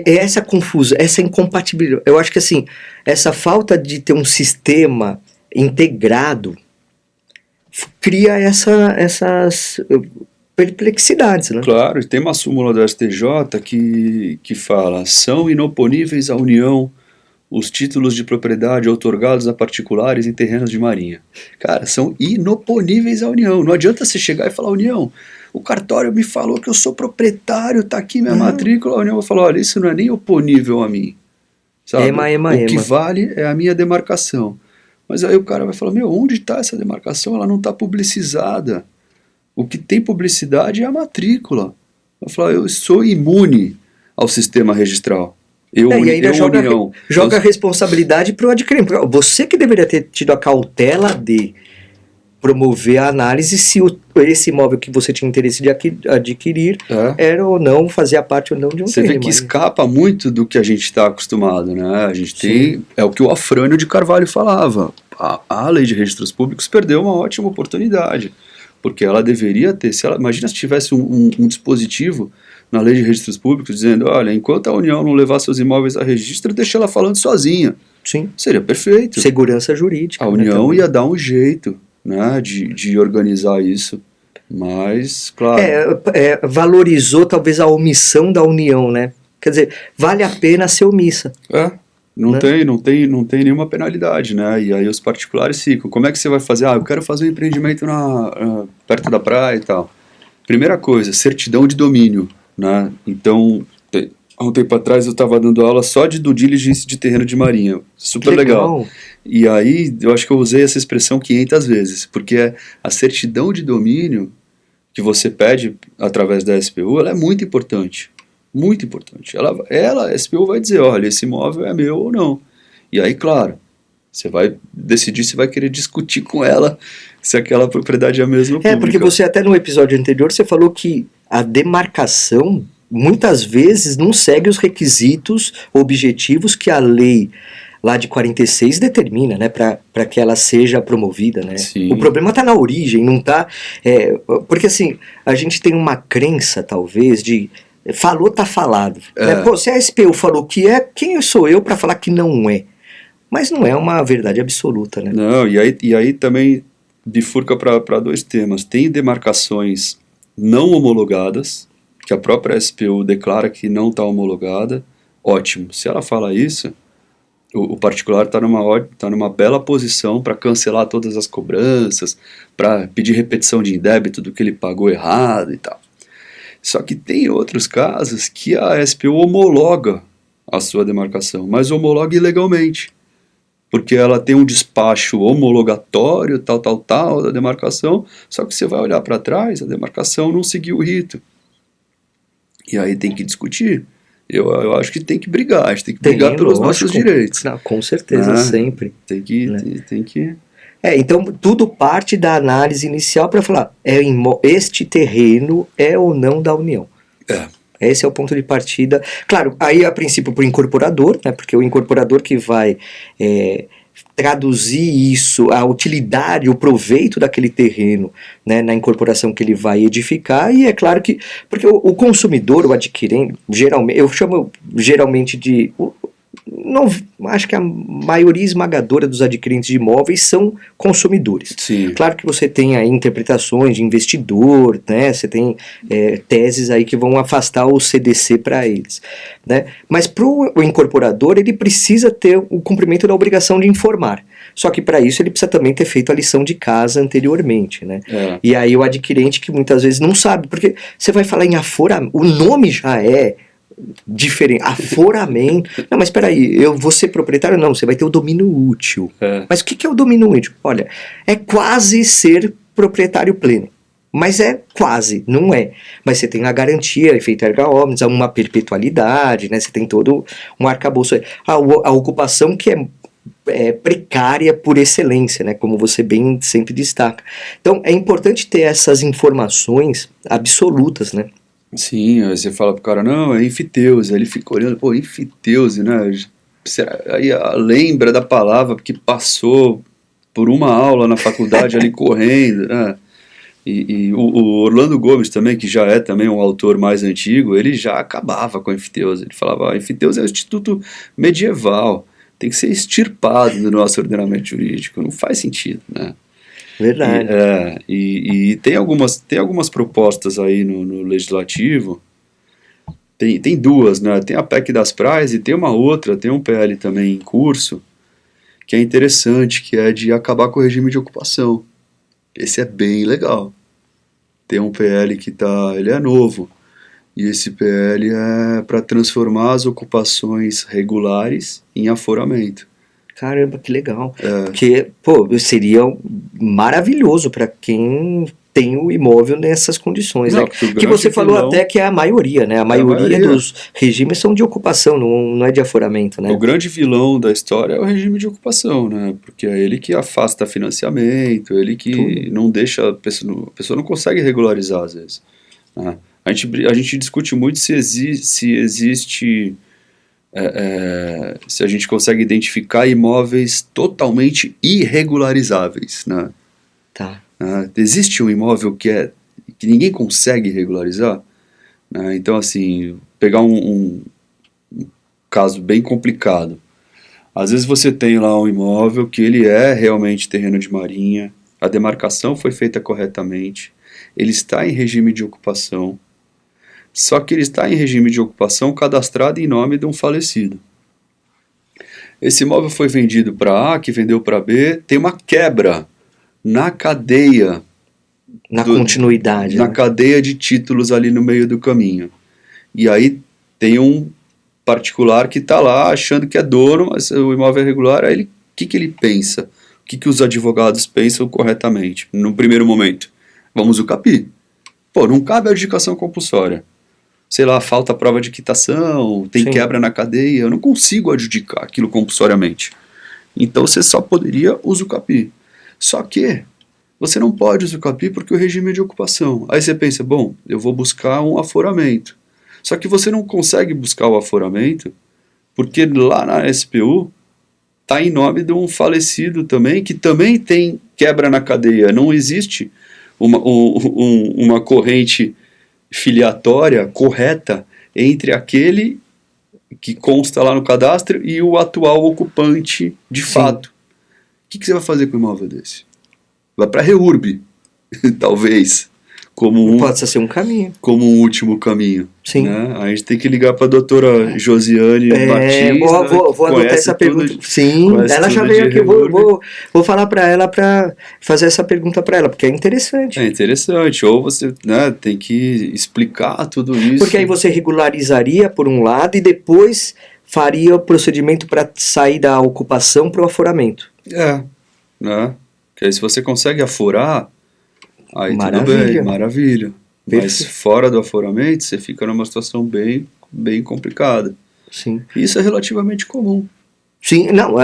Essa confusão, essa incompatibilidade. Eu acho que assim, essa falta de ter um sistema integrado cria essas perplexidades, né? Claro, e tem uma súmula do STJ que fala: são inoponíveis à União os títulos de propriedade outorgados a particulares em terrenos de marinha. Cara, são inoponíveis à União. Não adianta você chegar e falar: União, o cartório me falou que eu sou proprietário, tá aqui minha matrícula. A União vai falar: olha, isso não é nem oponível a mim. Sabe? O que vale é a minha demarcação. Mas aí o cara vai falar: meu, onde está essa demarcação? Ela não está publicizada. O que tem publicidade é a matrícula. Eu falo: eu sou imune ao sistema registral. E ainda joga a responsabilidade para o adquirente. Você que deveria ter tido a cautela de promover a análise se esse imóvel que você tinha interesse de adquirir era ou não, fazia parte ou não de um terreno. Você vê que escapa muito do que a gente está acostumado, né? A gente tem... É o que o Afrânio de Carvalho falava. A lei de registros públicos perdeu uma ótima oportunidade. Porque ela deveria ter... imagina se tivesse um dispositivo na lei de registros públicos dizendo: olha, enquanto a União não levar seus imóveis a registro, deixa ela falando sozinha. Sim. Seria perfeito. Segurança jurídica. A União ia dar um jeito, né, de organizar isso. Mas, claro... valorizou talvez a omissão da União, né? Quer dizer, vale a pena ser omissa. Não tem nenhuma penalidade, né? E aí os particulares ficam: como é que você vai fazer? Eu quero fazer um empreendimento perto da praia e tal. Primeira coisa, certidão de domínio, né? Então, há um tempo atrás eu estava dando aula só de due diligence de terreno de marinha. Super legal. E aí eu acho que eu usei essa expressão 500 vezes, porque a certidão de domínio que você pede através da SPU, ela é muito importante. Muito importante. A SPU vai dizer: olha, esse imóvel é meu ou não. E aí, claro, você vai decidir se vai querer discutir com ela se aquela propriedade é a mesma pública. Porque você até no episódio anterior você falou que a demarcação muitas vezes não segue os requisitos objetivos que a lei lá de 46 determina, né, para que ela seja promovida, né? Sim. O problema está na origem, não está... porque assim, a gente tem uma crença talvez de... Falou, tá falado. Né? Se a SPU falou que é, quem sou eu para falar que não é? Mas não é uma verdade absoluta, né? Não, e aí também bifurca para dois temas. Tem demarcações não homologadas, que a própria SPU declara que não está homologada. Ótimo. Se ela fala isso, o particular está numa bela posição para cancelar todas as cobranças, para pedir repetição de indébito do que ele pagou errado e tal. Só que tem outros casos que a SPU homologa a sua demarcação, mas homologa ilegalmente, porque ela tem um despacho homologatório, tal, da demarcação, só que você vai olhar para trás, a demarcação não seguiu o rito. E aí tem que discutir. Eu acho que tem que brigar, a gente tem que brigar pelos nossos direitos. Não, com certeza, sempre. Tem que... Então tudo parte da análise inicial para falar: este terreno é ou não da União. Esse é o ponto de partida. Claro, aí a princípio para o incorporador, né, porque o incorporador que vai traduzir isso, a utilidade, o proveito daquele terreno, né, na incorporação que ele vai edificar. E é claro que, porque o consumidor, o adquirente, geralmente, eu chamo geralmente de... não, acho que a maioria esmagadora dos adquirentes de imóveis são consumidores. Sim. Claro que você tem aí interpretações de investidor, né? Você tem teses aí que vão afastar o CDC para eles, né? Mas para o incorporador, ele precisa ter o cumprimento da obrigação de informar. Só que para isso ele precisa também ter feito a lição de casa anteriormente, né? E aí o adquirente que muitas vezes não sabe, porque você vai falar em aforamento, o nome já é diferente, aforamento. Não, mas espera aí, eu vou ser proprietário? Não, você vai ter o domínio útil. Mas o que é o domínio útil? Olha, é quase ser proprietário pleno. Mas é quase, não é. Mas você tem a garantia, efeito erga omnes, uma perpetualidade, né? Você tem todo um arcabouço aí. A ocupação que é precária por excelência, né? Como você bem sempre destaca. Então, é importante ter essas informações absolutas, né? Sim, aí você fala pro cara, não, é enfiteuse. Aí ele fica olhando, pô, enfiteuse, né? Aí lembra da palavra porque passou por uma aula na faculdade ali correndo, né? E o Orlando Gomes também, que já é também um autor mais antigo, ele já acabava com a enfiteuse. Ele falava, a enfiteuse é um instituto medieval, tem que ser extirpado do nosso ordenamento jurídico, não faz sentido, né? Verdade. E tem algumas propostas aí no legislativo, tem duas, né? Tem a PEC das praias e tem uma outra, tem um PL também em curso, que é interessante, que é de acabar com o regime de ocupação. Esse é bem legal. Tem um PL ele é novo, e esse PL é para transformar as ocupações regulares em aforamento. Caramba, que legal. Porque, pô, seria maravilhoso para quem tem o imóvel nessas condições, Não, né? Que você falou até que é a maioria, né? A maioria dos regimes são de ocupação, não é de aforamento, né? O grande vilão da história é o regime de ocupação, né? Porque é ele que afasta financiamento, ele que não deixa a pessoa não consegue regularizar às vezes, né? A gente discute muito se existe se a gente consegue identificar imóveis totalmente irregularizáveis, né? Tá. Existe um imóvel que ninguém consegue regularizar, né? Então, assim, pegar um caso bem complicado. Às vezes você tem lá um imóvel que ele é realmente terreno de marinha, a demarcação foi feita corretamente, ele está em regime de ocupação, só que ele está em regime de ocupação cadastrado em nome de um falecido. Esse imóvel foi vendido para A, que vendeu para B, tem uma quebra na cadeia. Na continuidade. Na cadeia de títulos ali no meio do caminho. E aí tem um particular que está lá achando que é dono, mas o imóvel é regular, aí o que ele pensa? O que os advogados pensam corretamente? No primeiro momento, vamos o capi. Pô, não cabe a adjudicação compulsória. Sei lá, falta prova de quitação, tem quebra na cadeia, eu não consigo adjudicar aquilo compulsoriamente. Então você só poderia usucapi. Só que você não pode usucapi porque o regime é de ocupação. Aí você pensa, bom, eu vou buscar um aforamento. Só que você não consegue buscar o aforamento porque lá na SPU está em nome de um falecido também, que também tem quebra na cadeia. Não existe uma corrente filiatória correta entre aquele que consta lá no cadastro e o atual ocupante de fato. O que você vai fazer com um imóvel desse? Vai para a REURB, talvez, pode ser um caminho. Como um último caminho. Sim. Né? A gente tem que ligar para a doutora Josiane Martins. Vou adotar essa pergunta. Sim, ela já veio aqui. Vou falar para ela para fazer essa pergunta para ela, porque é interessante. É interessante. Ou você tem que explicar tudo isso. Porque aí você regularizaria por um lado e depois faria o procedimento para sair da ocupação para o aforamento. Né? Porque aí se você consegue aforar, aí tudo bem, maravilha. Mas fora do aforamento, você fica numa situação bem, bem complicada. Sim. Isso é relativamente comum. Sim, não,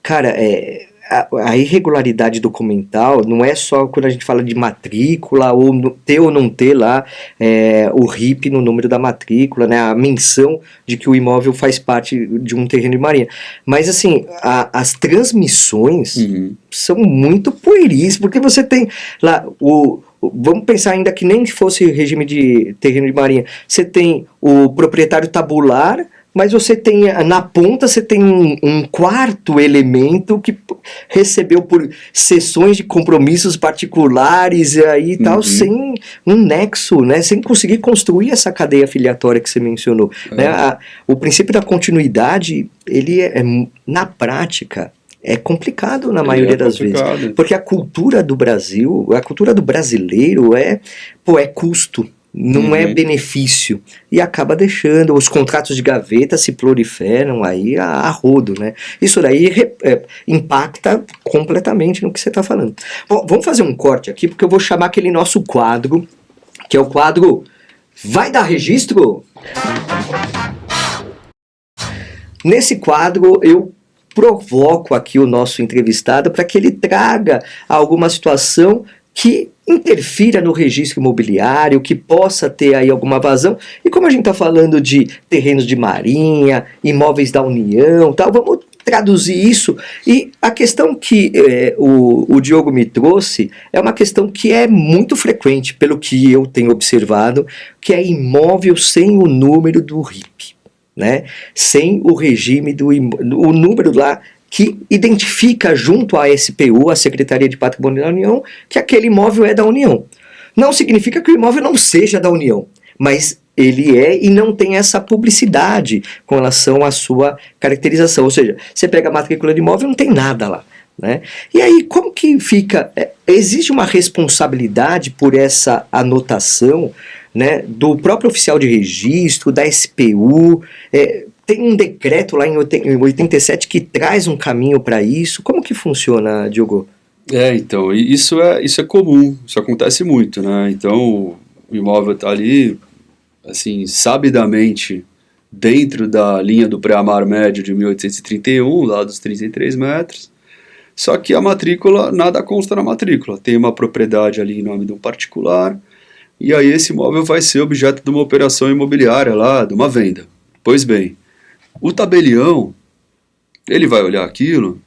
cara, a irregularidade documental não é só quando a gente fala de matrícula, ou ter ou não ter lá o RIP no número da matrícula, né, a menção de que o imóvel faz parte de um terreno de marinha. Mas, assim, as transmissões são muito pueris, porque você tem lá vamos pensar ainda que nem fosse regime de terreno de marinha. Você tem o proprietário tabular, mas você tem, na ponta, você tem um quarto elemento que recebeu por sessões de compromissos particulares e aí tal, sem um nexo, né? Sem conseguir construir essa cadeia filiatória que você mencionou. Né? O princípio da continuidade, ele na prática, é complicado na maioria das vezes. Porque a cultura do Brasil, a cultura do brasileiro é custo. Não é benefício, e acaba deixando, os contratos de gaveta se proliferam aí a rodo, né? Isso daí impacta completamente no que você está falando. Bom, vamos fazer um corte aqui, porque eu vou chamar aquele nosso quadro, que é o quadro Vai Dar Registro? Nesse quadro, eu provoco aqui o nosso entrevistado para que ele traga alguma situação que interfira no registro imobiliário, que possa ter aí alguma vazão. E como a gente está falando de terrenos de marinha, imóveis da União, tal, vamos traduzir isso. E a questão que o Diogo me trouxe é uma questão que é muito frequente, pelo que eu tenho observado, que é imóvel sem o número do RIP, né? Sem o regime o número lá que identifica junto à SPU, a Secretaria de Patrimônio da União, que aquele imóvel é da União. Não significa que o imóvel não seja da União, mas ele é e não tem essa publicidade com relação à sua caracterização. Ou seja, você pega a matrícula de imóvel, não tem nada lá. Né? E aí, como que fica? Existe uma responsabilidade por essa anotação, né, do próprio oficial de registro, da SPU? Tem um decreto lá em 87 que traz um caminho para isso. Como que funciona, Diogo? Então, isso é comum, isso acontece muito, né? Então, o imóvel está ali, assim, sabidamente dentro da linha do pré-amar médio de 1831, lá dos 33 metros, só que a matrícula, nada consta na matrícula. Tem uma propriedade ali em nome de um particular, e aí esse imóvel vai ser objeto de uma operação imobiliária lá, de uma venda. Pois bem, o tabelião, ele vai olhar aquilo,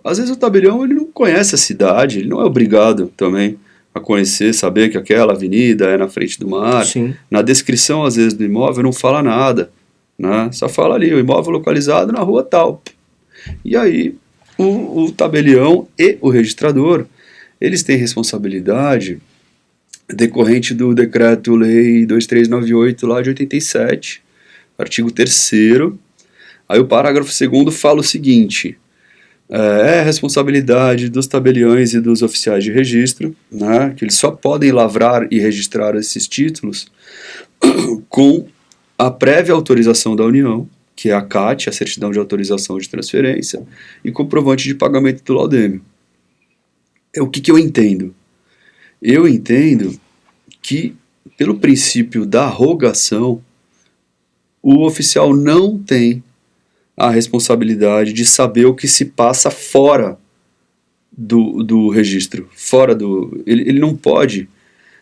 às vezes o tabelião ele não conhece a cidade, ele não é obrigado também a conhecer, saber que aquela avenida é na frente do mar. Sim. Na descrição, às vezes, do imóvel não fala nada, né? Só fala ali, o imóvel localizado na rua tal. E aí, o tabelião e o registrador, eles têm responsabilidade decorrente do Decreto-Lei 2398 lá de 87, artigo 3º. Aí o parágrafo 2º fala o seguinte: é responsabilidade dos tabeliões e dos oficiais de registro, né, que eles só podem lavrar e registrar esses títulos com a prévia autorização da União, que é a CAT, a Certidão de Autorização de Transferência, e comprovante de pagamento do laudêmio. O que eu entendo? Eu entendo que, pelo princípio da rogação, o oficial não tem a responsabilidade de saber o que se passa fora do registro, ele não pode,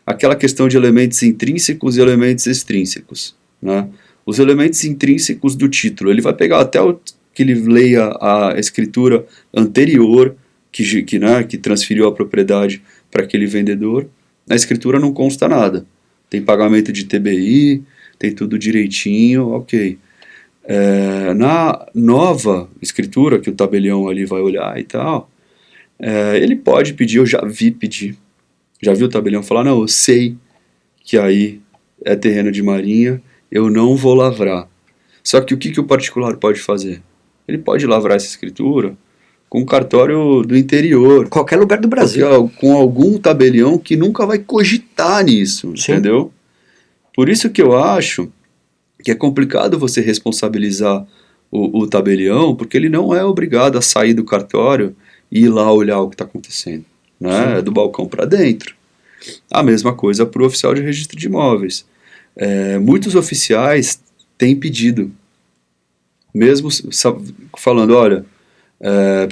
aquela questão de elementos intrínsecos e elementos extrínsecos, né? Os elementos intrínsecos do título, ele vai pegar até que ele leia a escritura anterior que transferiu a propriedade para aquele vendedor. Na escritura não consta nada, tem pagamento de TBI, tem tudo direitinho, ok. Na nova escritura, que o tabelião ali vai olhar e tal, ele pode pedir, eu já vi pedir, já vi o tabelião falar, não, eu sei que aí é terreno de marinha, eu não vou lavrar. Só que o que o particular pode fazer? Ele pode lavrar essa escritura com um cartório do interior. Qualquer lugar do Brasil. Com algum tabelião que nunca vai cogitar nisso, sim, entendeu? Por isso que eu acho que é complicado você responsabilizar o tabelião, porque ele não é obrigado a sair do cartório e ir lá olhar o que está acontecendo, né? É do balcão para dentro. A mesma coisa para o oficial de registro de imóveis. Muitos oficiais têm pedido, mesmo falando, olha,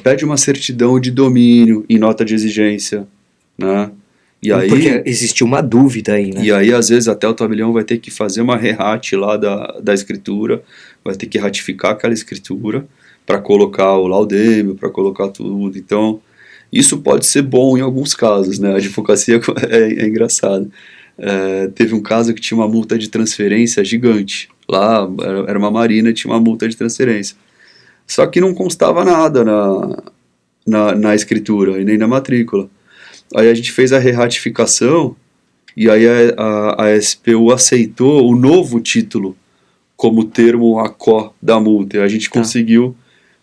pede uma certidão de domínio em nota de exigência, né? E aí, porque existe uma dúvida aí, né? E aí, às vezes, até o tabelião vai ter que fazer uma rerate lá da escritura, vai ter que ratificar aquela escritura para colocar o laudêmio, para colocar tudo. Então, isso pode ser bom em alguns casos, né? A advocacia é engraçado. Teve um caso que tinha uma multa de transferência gigante. Lá era uma marina e tinha uma multa de transferência. Só que não constava nada na escritura e nem na matrícula. Aí a gente fez a re-ratificação e aí a SPU aceitou o novo título como termo ACO da multa. E a gente conseguiu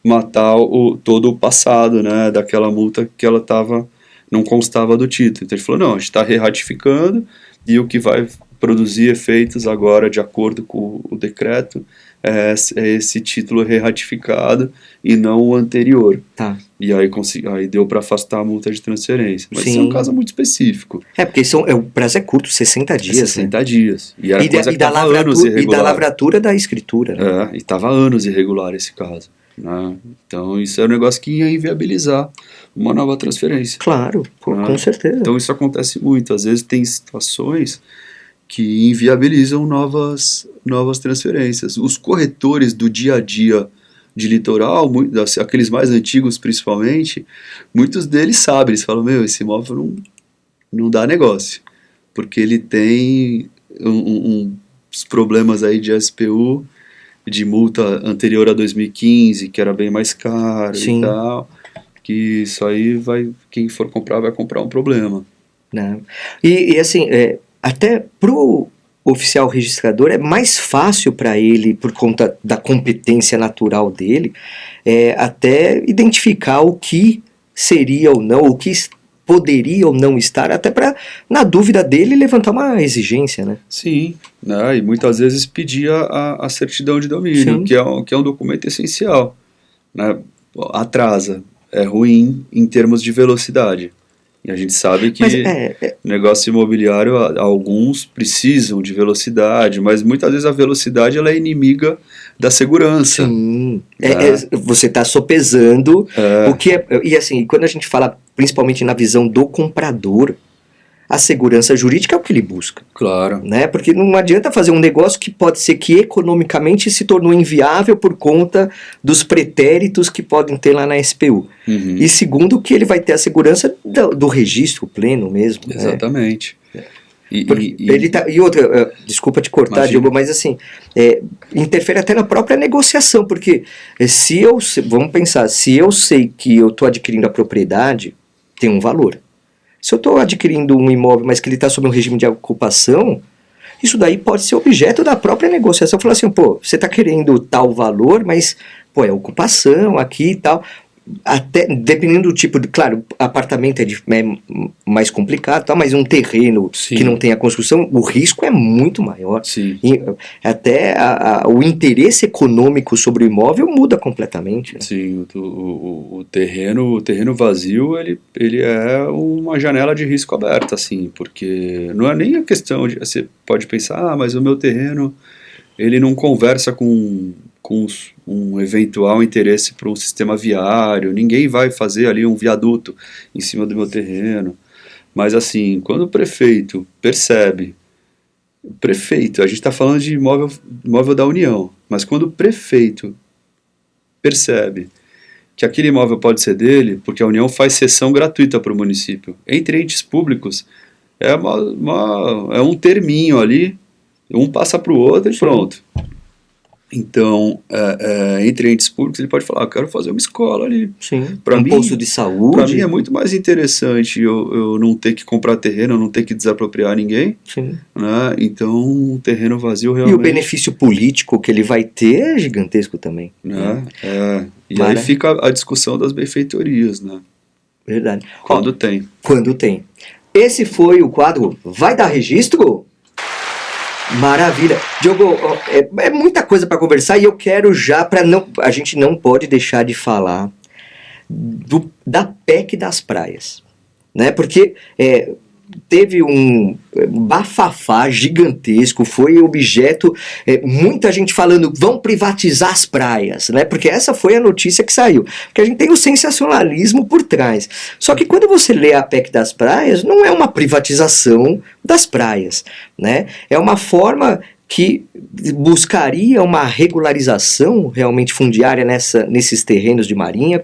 matar todo o passado, né, daquela multa que ela não constava do título. Então ele falou, não, a gente está re-ratificando e o que vai produzir efeitos agora, de acordo com o decreto, é esse título re-ratificado e não o anterior. Tá. E aí deu para afastar a multa de transferência. Mas Sim. isso é um caso muito específico. Porque o prazo é curto, 60 dias. 60 dias. E era coisa que da estava anos irregular. E da lavratura da escritura, né? E estava anos irregular esse caso. Né? Então isso é um negócio que ia inviabilizar uma nova transferência. Claro, com certeza. Então isso acontece muito. Às vezes tem situações que inviabilizam novas transferências. Os corretores do dia a dia de litoral, aqueles mais antigos principalmente, muitos deles sabem, eles falam, esse imóvel não dá negócio, porque ele tem uns problemas aí de SPU, de multa anterior a 2015, que era bem mais caro. Sim. E tal, que isso aí quem for comprar vai comprar um problema. Não. E assim, até pro oficial registrador é mais fácil para ele, por conta da competência natural dele, até identificar o que seria ou não, o que poderia ou não estar, até para, na dúvida dele, levantar uma exigência, né? Sim, né? E muitas vezes pedir a certidão de domínio, que é um documento essencial. Né? Atrasa, é ruim em termos de velocidade. E a gente sabe que negócio imobiliário, alguns precisam de velocidade, mas muitas vezes a velocidade ela é inimiga da segurança. Sim. Você está sopesando o que é. E assim, quando a gente fala, principalmente na visão do comprador, a segurança jurídica é o que ele busca. Claro. Né? Porque não adianta fazer um negócio que pode ser que economicamente se tornou inviável por conta dos pretéritos que podem ter lá na SPU. Uhum. E segundo, que ele vai ter a segurança do registro pleno mesmo. Exatamente. Né? E outra, desculpa te cortar, Diogo, mas assim, interfere até na própria negociação, porque vamos pensar, se eu sei que eu estou adquirindo a propriedade, tem um valor. Se eu estou adquirindo um imóvel, mas que ele está sob um regime de ocupação, isso daí pode ser objeto da própria negociação. Falar assim, você está querendo tal valor, mas, é ocupação aqui e tal. Até, dependendo do tipo, claro, apartamento é mais complicado, tal, mas um terreno que não tem a construção, o risco é muito maior. Sim. E até o interesse econômico sobre o imóvel muda completamente. Né? Sim, o terreno vazio, ele é uma janela de risco aberta, assim, porque não é nem a questão de, você pode pensar, mas o meu terreno, ele não conversa com um eventual interesse para um sistema viário, ninguém vai fazer ali um viaduto em cima do meu terreno. Mas assim, quando o prefeito percebe, a gente está falando de imóvel da União, mas quando o prefeito percebe que aquele imóvel pode ser dele, porque a União faz cessão gratuita para o município, entre entes públicos, é um terminho ali, um passa para o outro e pronto. Então, entre entes públicos, ele pode falar, eu quero fazer uma escola ali. Sim, um posto de saúde. Para mim é muito mais interessante eu não ter que comprar terreno, eu não ter que desapropriar ninguém. Sim. Né? Então, um terreno vazio realmente... E o benefício político que ele vai ter é gigantesco também. Né? E aí fica a discussão das benfeitorias, né? Verdade. Quando tem. Quando tem. Esse foi o quadro Vai Dar Registro? Maravilha. Diogo, é muita coisa para conversar e eu quero já, a gente não pode deixar de falar da PEC das praias, né? Porque teve um bafafá gigantesco, foi objeto, muita gente falando, vão privatizar as praias, né? Porque essa foi a notícia que saiu, porque a gente tem o sensacionalismo por trás. Só que quando você lê a PEC das praias, não é uma privatização das praias, né? É uma forma que buscaria uma regularização realmente fundiária nesses terrenos de marinha.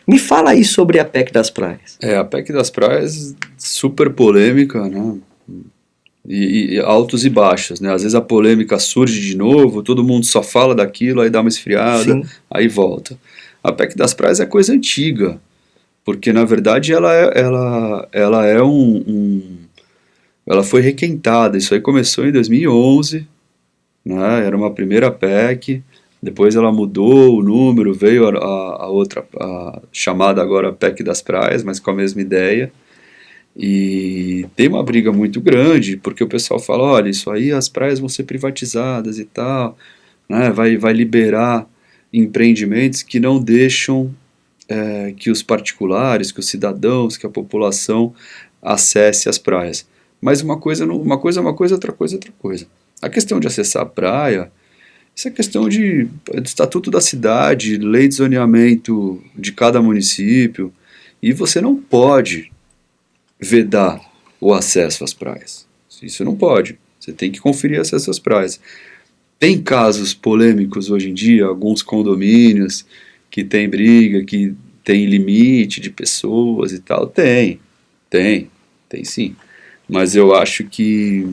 Me fala aí sobre a PEC das praias. A PEC das praias, super polêmica, né? e altos e baixos, né? Às vezes a polêmica surge de novo, todo mundo só fala daquilo, aí dá uma esfriada, Sim. aí volta. A PEC das praias é coisa antiga, porque na verdade ela é ela foi requentada, isso aí começou em 2011, né? Era uma primeira PEC, depois ela mudou o número, veio a outra, a chamada agora PEC das praias, mas com a mesma ideia. E tem uma briga muito grande, porque o pessoal fala, olha, isso aí as praias vão ser privatizadas e tal, né? Vai liberar empreendimentos que não deixam que os particulares, que os cidadãos, que a população acesse as praias. Mas uma coisa é uma coisa, outra coisa é outra coisa. A questão de acessar a praia, isso é questão de estatuto da cidade, lei de zoneamento de cada município, e você não pode vedar o acesso às praias. Isso não pode. Você tem que conferir acesso às praias. Tem casos polêmicos hoje em dia, alguns condomínios que tem briga, que tem limite de pessoas e tal. Tem sim. Mas eu acho que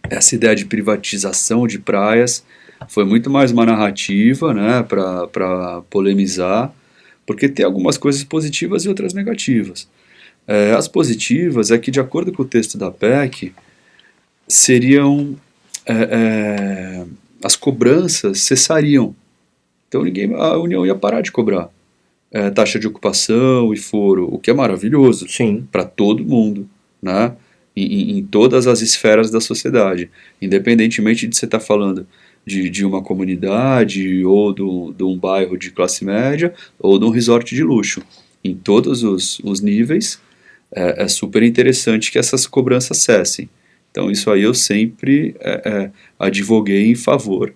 essa ideia de privatização de praias foi muito mais uma narrativa, né, para polemizar, porque tem algumas coisas positivas e outras negativas. As positivas é que, de acordo com o texto da PEC, seriam as cobranças cessariam. Então a União ia parar de cobrar taxa de ocupação e foro, o que é maravilhoso para todo mundo, né? Em todas as esferas da sociedade, independentemente de você estar falando de uma comunidade ou de um bairro de classe média ou de um resort de luxo. Em todos os níveis, é super interessante que essas cobranças cessem. Então isso aí eu sempre advoguei em favor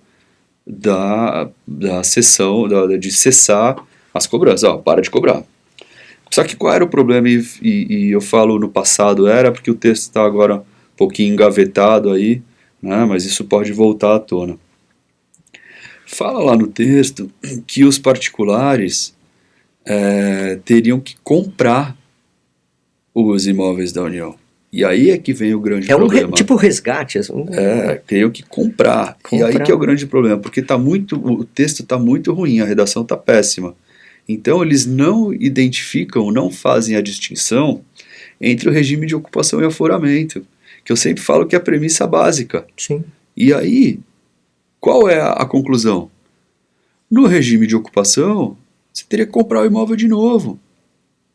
da cessão, de cessar as cobranças. Para de cobrar. Só que qual era o problema, e eu falo no passado era, porque o texto está agora um pouquinho engavetado aí, né, mas isso pode voltar à tona. Fala lá no texto que os particulares teriam que comprar os imóveis da União. E aí é que vem o grande problema. Tipo resgate. Teriam que comprar. E aí que é o grande problema, porque o texto está muito ruim, a redação está péssima. Então eles não identificam, não fazem a distinção entre o regime de ocupação e aforamento, que eu sempre falo que é a premissa básica. Sim. E aí, qual é a conclusão? No regime de ocupação, você teria que comprar o imóvel de novo.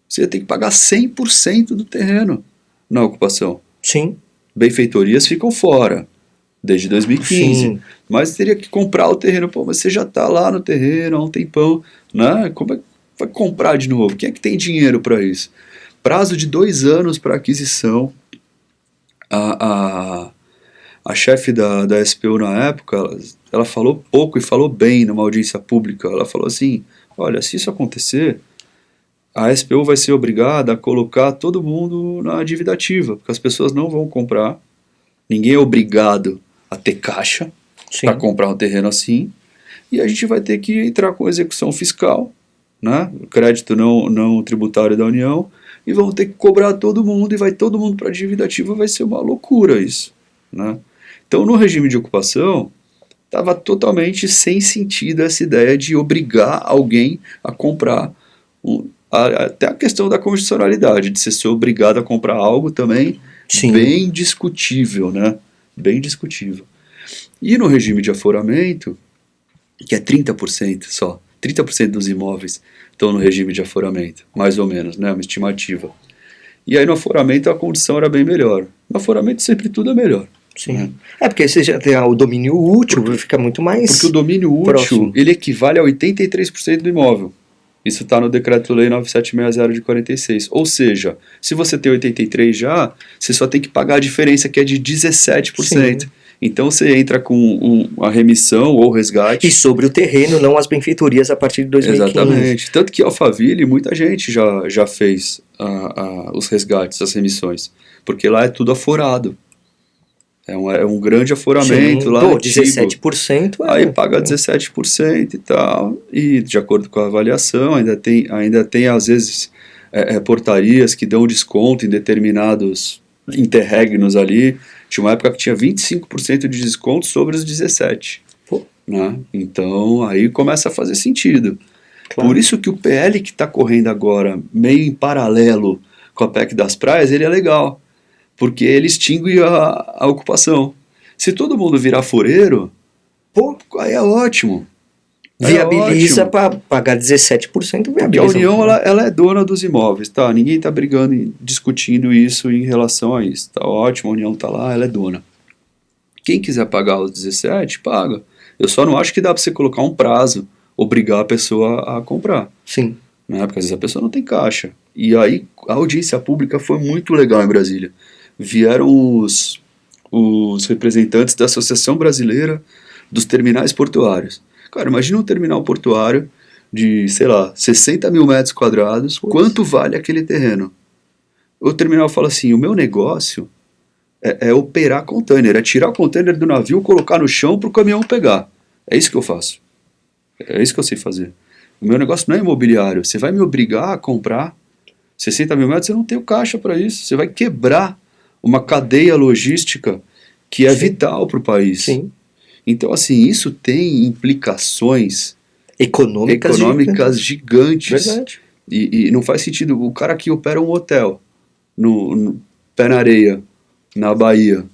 Você ia ter que pagar 100% do terreno na ocupação. Sim. Benfeitorias ficam fora, desde 2015. Sim. Mas teria que comprar o terreno. Pô, mas você já está lá no terreno há um tempão, né? Como é que vai comprar de novo? Quem é que tem dinheiro para isso? Prazo de 2 anos para aquisição. A chefe da SPU na época, ela falou pouco e falou bem numa audiência pública. Ela falou assim, olha, se isso acontecer, a SPU vai ser obrigada a colocar todo mundo na dívida ativa, porque as pessoas não vão comprar, ninguém é obrigado a ter caixa para comprar um terreno assim, e a gente vai ter que entrar com execução fiscal, né, crédito não tributário da União, e vão ter que cobrar todo mundo, e vai todo mundo para a dívida ativa, vai ser uma loucura isso, né? Então no regime de ocupação, estava totalmente sem sentido essa ideia de obrigar alguém a comprar até a questão da constitucionalidade, de ser obrigado a comprar algo também bem discutível, né? Bem discutível. E no regime de aforamento, que é 30% só, 30% dos imóveis estão no regime de aforamento, mais ou menos, né? Uma estimativa. E aí no aforamento a condição era bem melhor. No aforamento sempre tudo é melhor. Sim. Né? Porque você já tem o domínio útil, fica muito mais Porque o domínio útil, próximo. Ele equivale a 83% do imóvel. Isso está no Decreto-Lei 9760 de 46. Ou seja, se você tem 83 já, você só tem que pagar a diferença, que é de 17%. Sim. Então você entra com a remissão ou resgate. E sobre o terreno, não as benfeitorias a partir de 2015. Exatamente. Tanto que Alphaville, muita gente já fez os resgates, as remissões. Porque lá é tudo aforado. É um grande aforamento. Sim. Lá. Pô, 17%. Aí paga 17% e tal. E de acordo com a avaliação, ainda tem às vezes portarias que dão desconto em determinados interregnos ali. Tinha uma época que tinha 25% de desconto sobre os 17. Pô. Né? Então, aí começa a fazer sentido. Claro. Por isso que o PL que está correndo agora, meio em paralelo com a PEC das praias, ele é legal. Porque ele extingue a ocupação. Se todo mundo virar foreiro, Pô, aí é ótimo. viabiliza para pagar 17%, Porque a viabiliza. União ela é dona dos imóveis, tá? Ninguém está brigando e discutindo isso em relação a isso. Tá ótimo, a União está lá, ela é dona. Quem quiser pagar os 17, paga. Eu só não acho que dá para você colocar um prazo, obrigar a pessoa a comprar. Sim. Né? Porque às vezes a pessoa não tem caixa. E aí a audiência pública foi muito legal em Brasília. Vieram os representantes da Associação Brasileira dos Terminais Portuários. Cara, imagina um terminal portuário de, sei lá, 60 mil metros quadrados, quanto vale aquele terreno? O terminal fala assim, o meu negócio é operar container, é tirar o container do navio, colocar no chão para o caminhão pegar. É isso que eu faço. É isso que eu sei fazer. O meu negócio não é imobiliário. Você vai me obrigar a comprar 60 mil metros, eu não tenho caixa para isso. Você vai quebrar uma cadeia logística que é vital para o país. Sim. Então, assim, isso tem implicações Econômicas gigantes. Verdade. E não faz sentido. O cara que opera um hotel no pé na areia, na Bahia,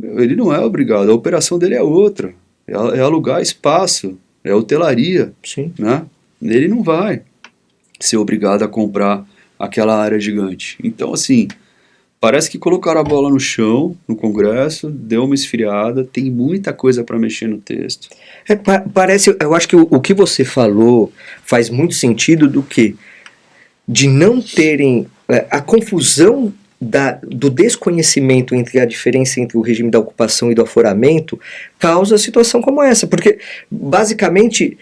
ele não é obrigado. A operação dele é outra. É alugar espaço, é hotelaria. Sim. Né? Ele não vai ser obrigado a comprar aquela área gigante. Então, assim, parece que colocaram a bola no chão, no Congresso, deu uma esfriada, tem muita coisa para mexer no texto. Parece, eu acho que o que você falou faz muito sentido do que de não terem a confusão do desconhecimento entre a diferença entre o regime da ocupação e do aforamento causa situação como essa, porque basicamente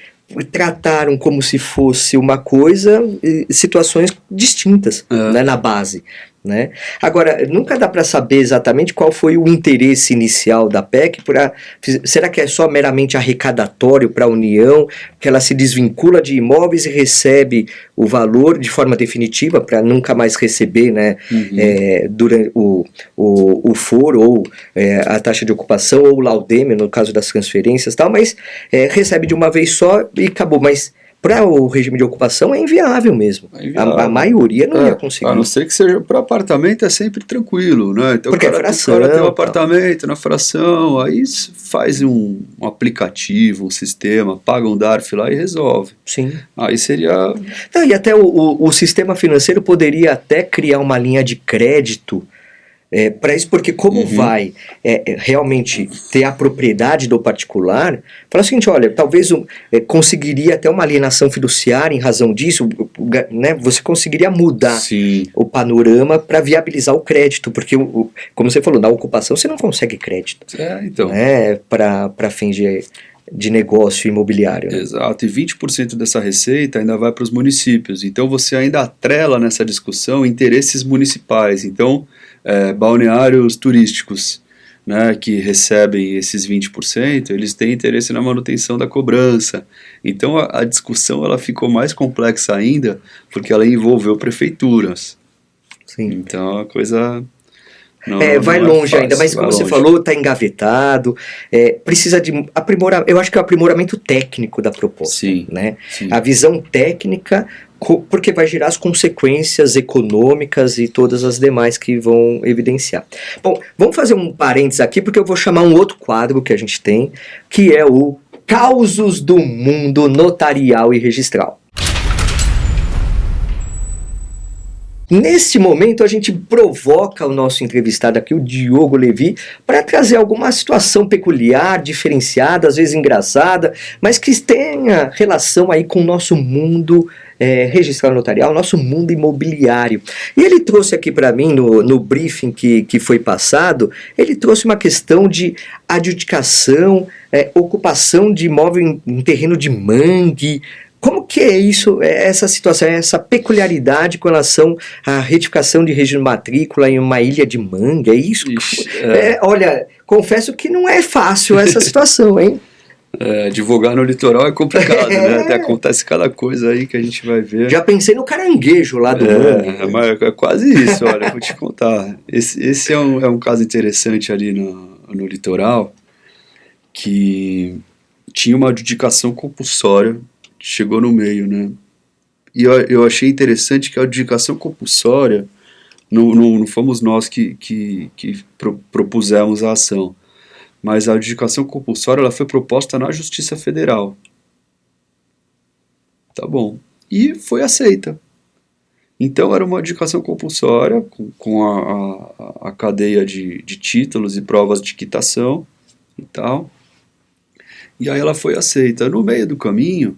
trataram como se fosse uma coisa, situações distintas, né, na base. Né? Agora, nunca dá para saber exatamente qual foi o interesse inicial da PEC. Será que é só meramente arrecadatório para a União, que ela se desvincula de imóveis e recebe o valor de forma definitiva para nunca mais receber, né, durante o foro ou a taxa de ocupação ou o laudêmio, no caso das transferências e tal, mas recebe de uma vez só e acabou. Mas para o regime de ocupação é inviável mesmo. É inviável. A maioria não ia conseguir. A não ser que seja para apartamento, é sempre tranquilo, né? Então porque o cara tem um apartamento na fração, aí faz um aplicativo, um sistema, paga um DARF lá e resolve. Sim. Aí seria... Não, e até o sistema financeiro poderia até criar uma linha de crédito para isso, porque como vai realmente ter a propriedade do particular, fala o seguinte, olha, talvez conseguiria até uma alienação fiduciária em razão disso, né, você conseguiria mudar o panorama para viabilizar o crédito, porque, como você falou, na ocupação você não consegue crédito, então. Né, para fins de negócio imobiliário. Né? Exato, e 20% dessa receita ainda vai para os municípios, então você ainda atrela nessa discussão interesses municipais, então balneários turísticos, né, que recebem esses 20%, eles têm interesse na manutenção da cobrança. Então a discussão ela ficou mais complexa ainda, porque ela envolveu prefeituras. Sim. Então a coisa... vai longe ainda, mas como você falou, está engavetado, precisa de aprimorar, eu acho que é o aprimoramento técnico da proposta. Sim, né? sim. A visão técnica, porque vai gerar as consequências econômicas e todas as demais que vão evidenciar. Bom, vamos fazer um parênteses aqui, porque eu vou chamar um outro quadro que a gente tem, que é o Causos do Mundo Notarial e Registral. Neste momento, a gente provoca o nosso entrevistado aqui, o Diogo Levi, para trazer alguma situação peculiar, diferenciada, às vezes engraçada, mas que tenha relação aí com o nosso mundo registral notarial, nosso mundo imobiliário. E ele trouxe aqui para mim, no briefing que foi passado, ele trouxe uma questão de adjudicação, ocupação de imóvel em terreno de mangue. Como que é isso, essa situação, essa peculiaridade com relação à retificação de registro de matrícula em uma ilha de mangue? É isso? Ixi, olha, confesso que não é fácil essa situação, hein? Advogar no litoral é complicado, né? Até acontece cada coisa aí que a gente vai ver. Já pensei no caranguejo lá do mangue. Mas é quase isso, olha, vou te contar. Esse é um caso interessante ali no litoral, que tinha uma adjudicação compulsória, chegou no meio, né? E eu achei interessante que a adjudicação compulsória, não fomos nós que propusemos a ação, mas a adjudicação compulsória ela foi proposta na Justiça Federal. Tá bom. E foi aceita. Então era uma adjudicação compulsória, com a cadeia de títulos e provas de quitação e tal. E aí ela foi aceita. No meio do caminho,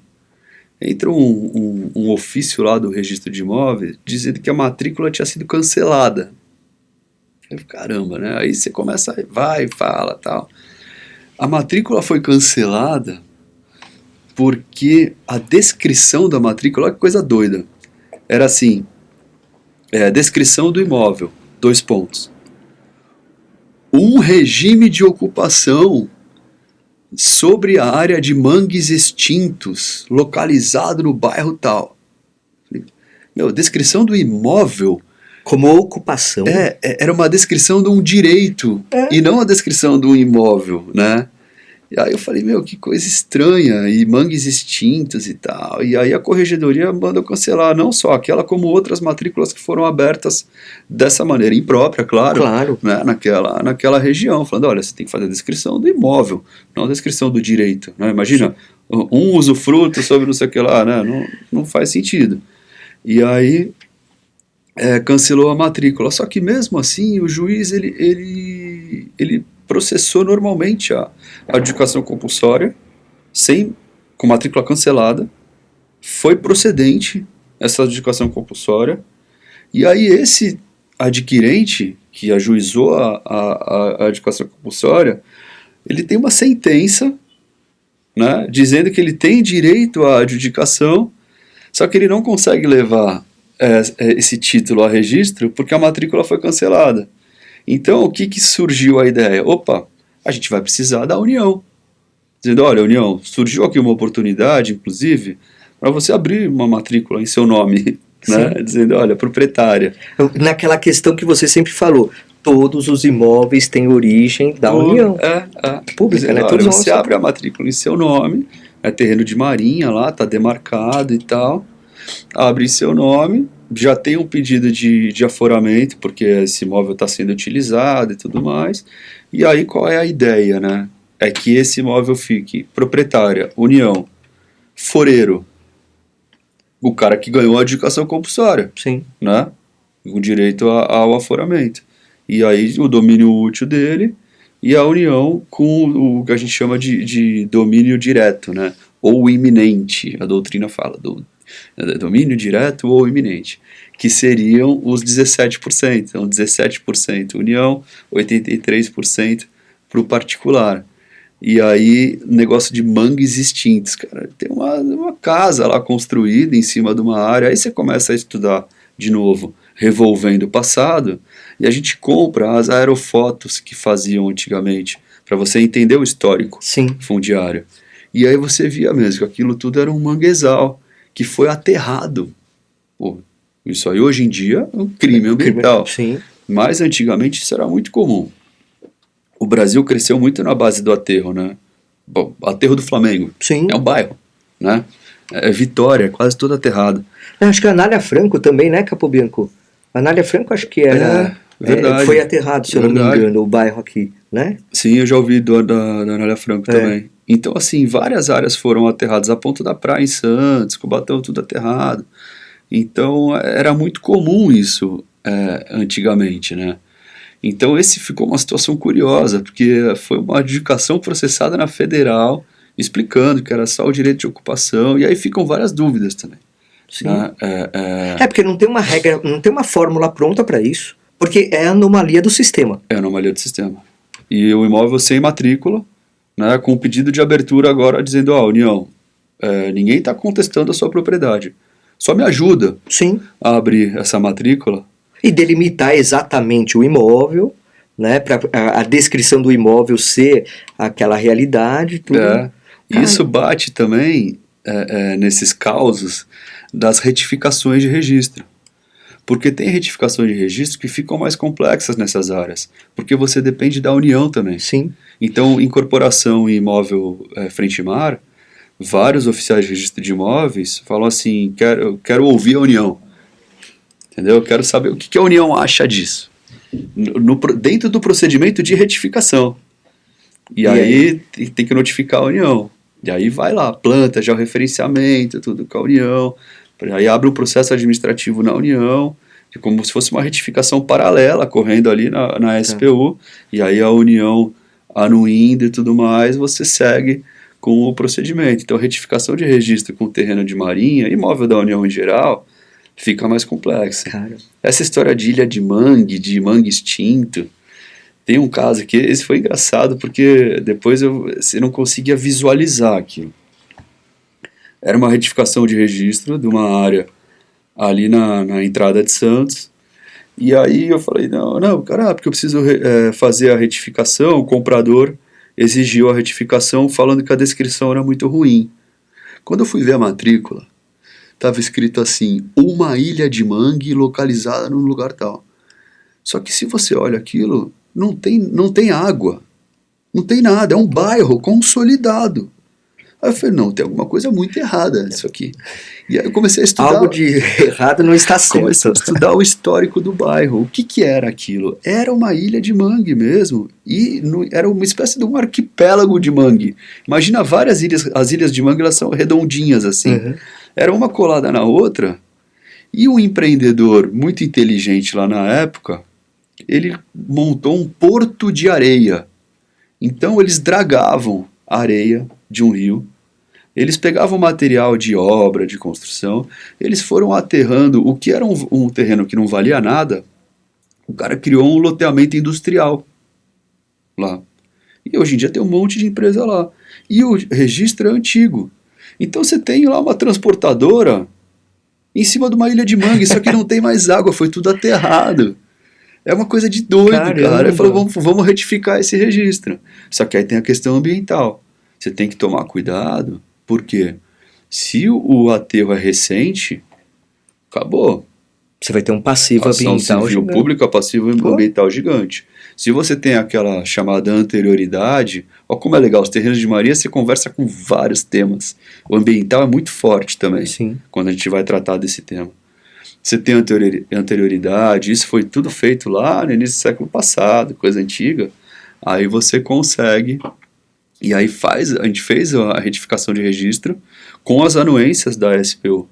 entra um ofício lá do registro de imóveis dizendo que a matrícula tinha sido cancelada. Caramba, né? Aí você começa, vai, fala, tal. A matrícula foi cancelada porque a descrição da matrícula, olha que coisa doida. Era assim, descrição do imóvel, 2 pontos. Um regime de ocupação sobre a área de mangues extintos, localizado no bairro tal. Meu, descrição do imóvel... Como ocupação. Era uma descrição de um direito, e não a descrição de um imóvel, né? E aí eu falei, meu, que coisa estranha, e mangues extintos e tal. E aí a corregedoria manda cancelar, não só aquela, como outras matrículas que foram abertas dessa maneira, imprópria, claro. Né, naquela região, falando, olha, você tem que fazer a descrição do imóvel, não a descrição do direito. Né? Imagina, um usufruto sobre não sei o que lá, né? Não faz sentido. E aí... cancelou a matrícula, só que mesmo assim o juiz ele processou normalmente a adjudicação compulsória, com matrícula cancelada, foi procedente essa adjudicação compulsória, e aí esse adquirente que ajuizou a adjudicação compulsória, ele tem uma sentença, né, dizendo que ele tem direito à adjudicação, só que ele não consegue levar esse título a registro porque a matrícula foi cancelada. Então, o que surgiu a ideia? Opa, a gente vai precisar da União. Dizendo, olha, União, surgiu aqui uma oportunidade, inclusive, para você abrir uma matrícula em seu nome, né? Dizendo, olha, proprietária. Naquela questão que você sempre falou, todos os imóveis têm origem da União. Pública, dizendo, né? Olha, você abre a matrícula em seu nome, é terreno de marinha lá, tá demarcado e tal, abre em seu nome, já tem um pedido de aforamento, porque esse imóvel está sendo utilizado e tudo mais, e aí qual é a ideia, né? É que esse imóvel fique proprietária, União, foreiro, o cara que ganhou a adjudicação compulsória, né? O direito ao aforamento. E aí o domínio útil dele e a União com o que a gente chama de domínio direto, né? Ou iminente, a doutrina fala, domínio direto ou iminente, que seriam os 17%. Então 17% União, 83% para o particular. E aí, negócio de mangues extintos, cara. Tem uma casa lá construída em cima de uma área, aí você começa a estudar de novo, revolvendo o passado, e a gente compra as aerofotos que faziam antigamente, para você entender o histórico fundiário. E aí você via mesmo que aquilo tudo era um manguezal, que foi aterrado. Pô, isso aí hoje em dia é um crime ambiental. Mas antigamente isso era muito comum. O Brasil cresceu muito na base do aterro, né? Bom, aterro do Flamengo. É um bairro, né? Vitória, quase toda aterrada. Acho que a Anália Franco também, né, Capobianco? A Anália Franco acho que era... verdade. Foi aterrado, se eu não me engano, o bairro aqui, né? Sim, eu já ouvi da Anália Franco também. Então, assim, várias áreas foram aterradas. A Ponta da Praia em Santos, Cubatão, tudo aterrado. Então, era muito comum isso antigamente, né? Então, esse ficou uma situação curiosa, porque foi uma adjudicação processada na federal, explicando que era só o direito de ocupação, e aí ficam várias dúvidas também. Né? Porque não tem uma regra, não tem uma fórmula pronta para isso, porque é anomalia do sistema. É anomalia do sistema. E o imóvel sem matrícula, né, com o pedido de abertura agora dizendo, União, ninguém está contestando a sua propriedade, só me ajuda a abrir essa matrícula. E delimitar exatamente o imóvel, né, para a descrição do imóvel ser aquela realidade, tudo. E isso bate também nesses causos das retificações de registro. Porque tem retificações de registro que ficam mais complexas nessas áreas, porque você depende da União também. Sim. Então, incorporação em imóvel frente-mar, vários oficiais de registro de imóveis falam assim, quero ouvir a União, entendeu? Eu quero saber o que a União acha disso, dentro do procedimento de retificação. E aí tem que notificar a União. E aí vai lá, planta já o referenciamento, tudo com a União. Aí abre um processo administrativo na União, como se fosse uma retificação paralela correndo ali na SPU, e aí a União anuindo e tudo mais, você segue com o procedimento. Então, retificação de registro com terreno de marinha, imóvel da União em geral, fica mais complexa. Cara. Essa história de ilha de mangue extinto, tem um caso que esse foi engraçado, porque depois você não conseguia visualizar aquilo. Era uma retificação de registro de uma área ali na entrada de Santos. E aí eu falei, não, cara, porque eu preciso fazer a retificação. O comprador exigiu a retificação falando que a descrição era muito ruim. Quando eu fui ver a matrícula, estava escrito assim, uma ilha de mangue localizada num lugar tal. Só que se você olha aquilo, não tem água, não tem nada, é um bairro consolidado. Aí eu falei, não, tem alguma coisa muito errada nisso aqui. E aí eu comecei a estudar... Algo de errado não está certo. Comecei a estudar o histórico do bairro. O que era aquilo? Era uma ilha de mangue mesmo. E era uma espécie de um arquipélago de mangue. Imagina várias ilhas, as ilhas de mangue, elas são redondinhas assim. Uhum. Era uma colada na outra. E um empreendedor muito inteligente lá na época, ele montou um porto de areia. Então eles dragavam a areia de um rio. Eles pegavam material de obra, de construção, eles foram aterrando o que era um terreno que não valia nada, o cara criou um loteamento industrial lá. E hoje em dia tem um monte de empresa lá. E o registro é antigo. Então você tem lá uma transportadora em cima de uma ilha de mangue, só que não tem mais água, foi tudo aterrado. É uma coisa de doido, Caramba. cara. Ele falou, vamos retificar esse registro. Só que aí tem a questão ambiental. Você tem que tomar cuidado, porque se o aterro é recente, acabou. Você vai ter um passivo Ação ambiental civil gigante. pública, passivo ambiental gigante. Se você tem aquela chamada anterioridade, olha como é legal, os terrenos de marinha você conversa com vários temas. O ambiental é muito forte também, Sim. quando a gente vai tratar desse tema. Você tem anterioridade, isso foi tudo feito lá no início do século passado, coisa antiga. Aí você consegue... E aí a gente fez a retificação de registro com as anuências da SPU.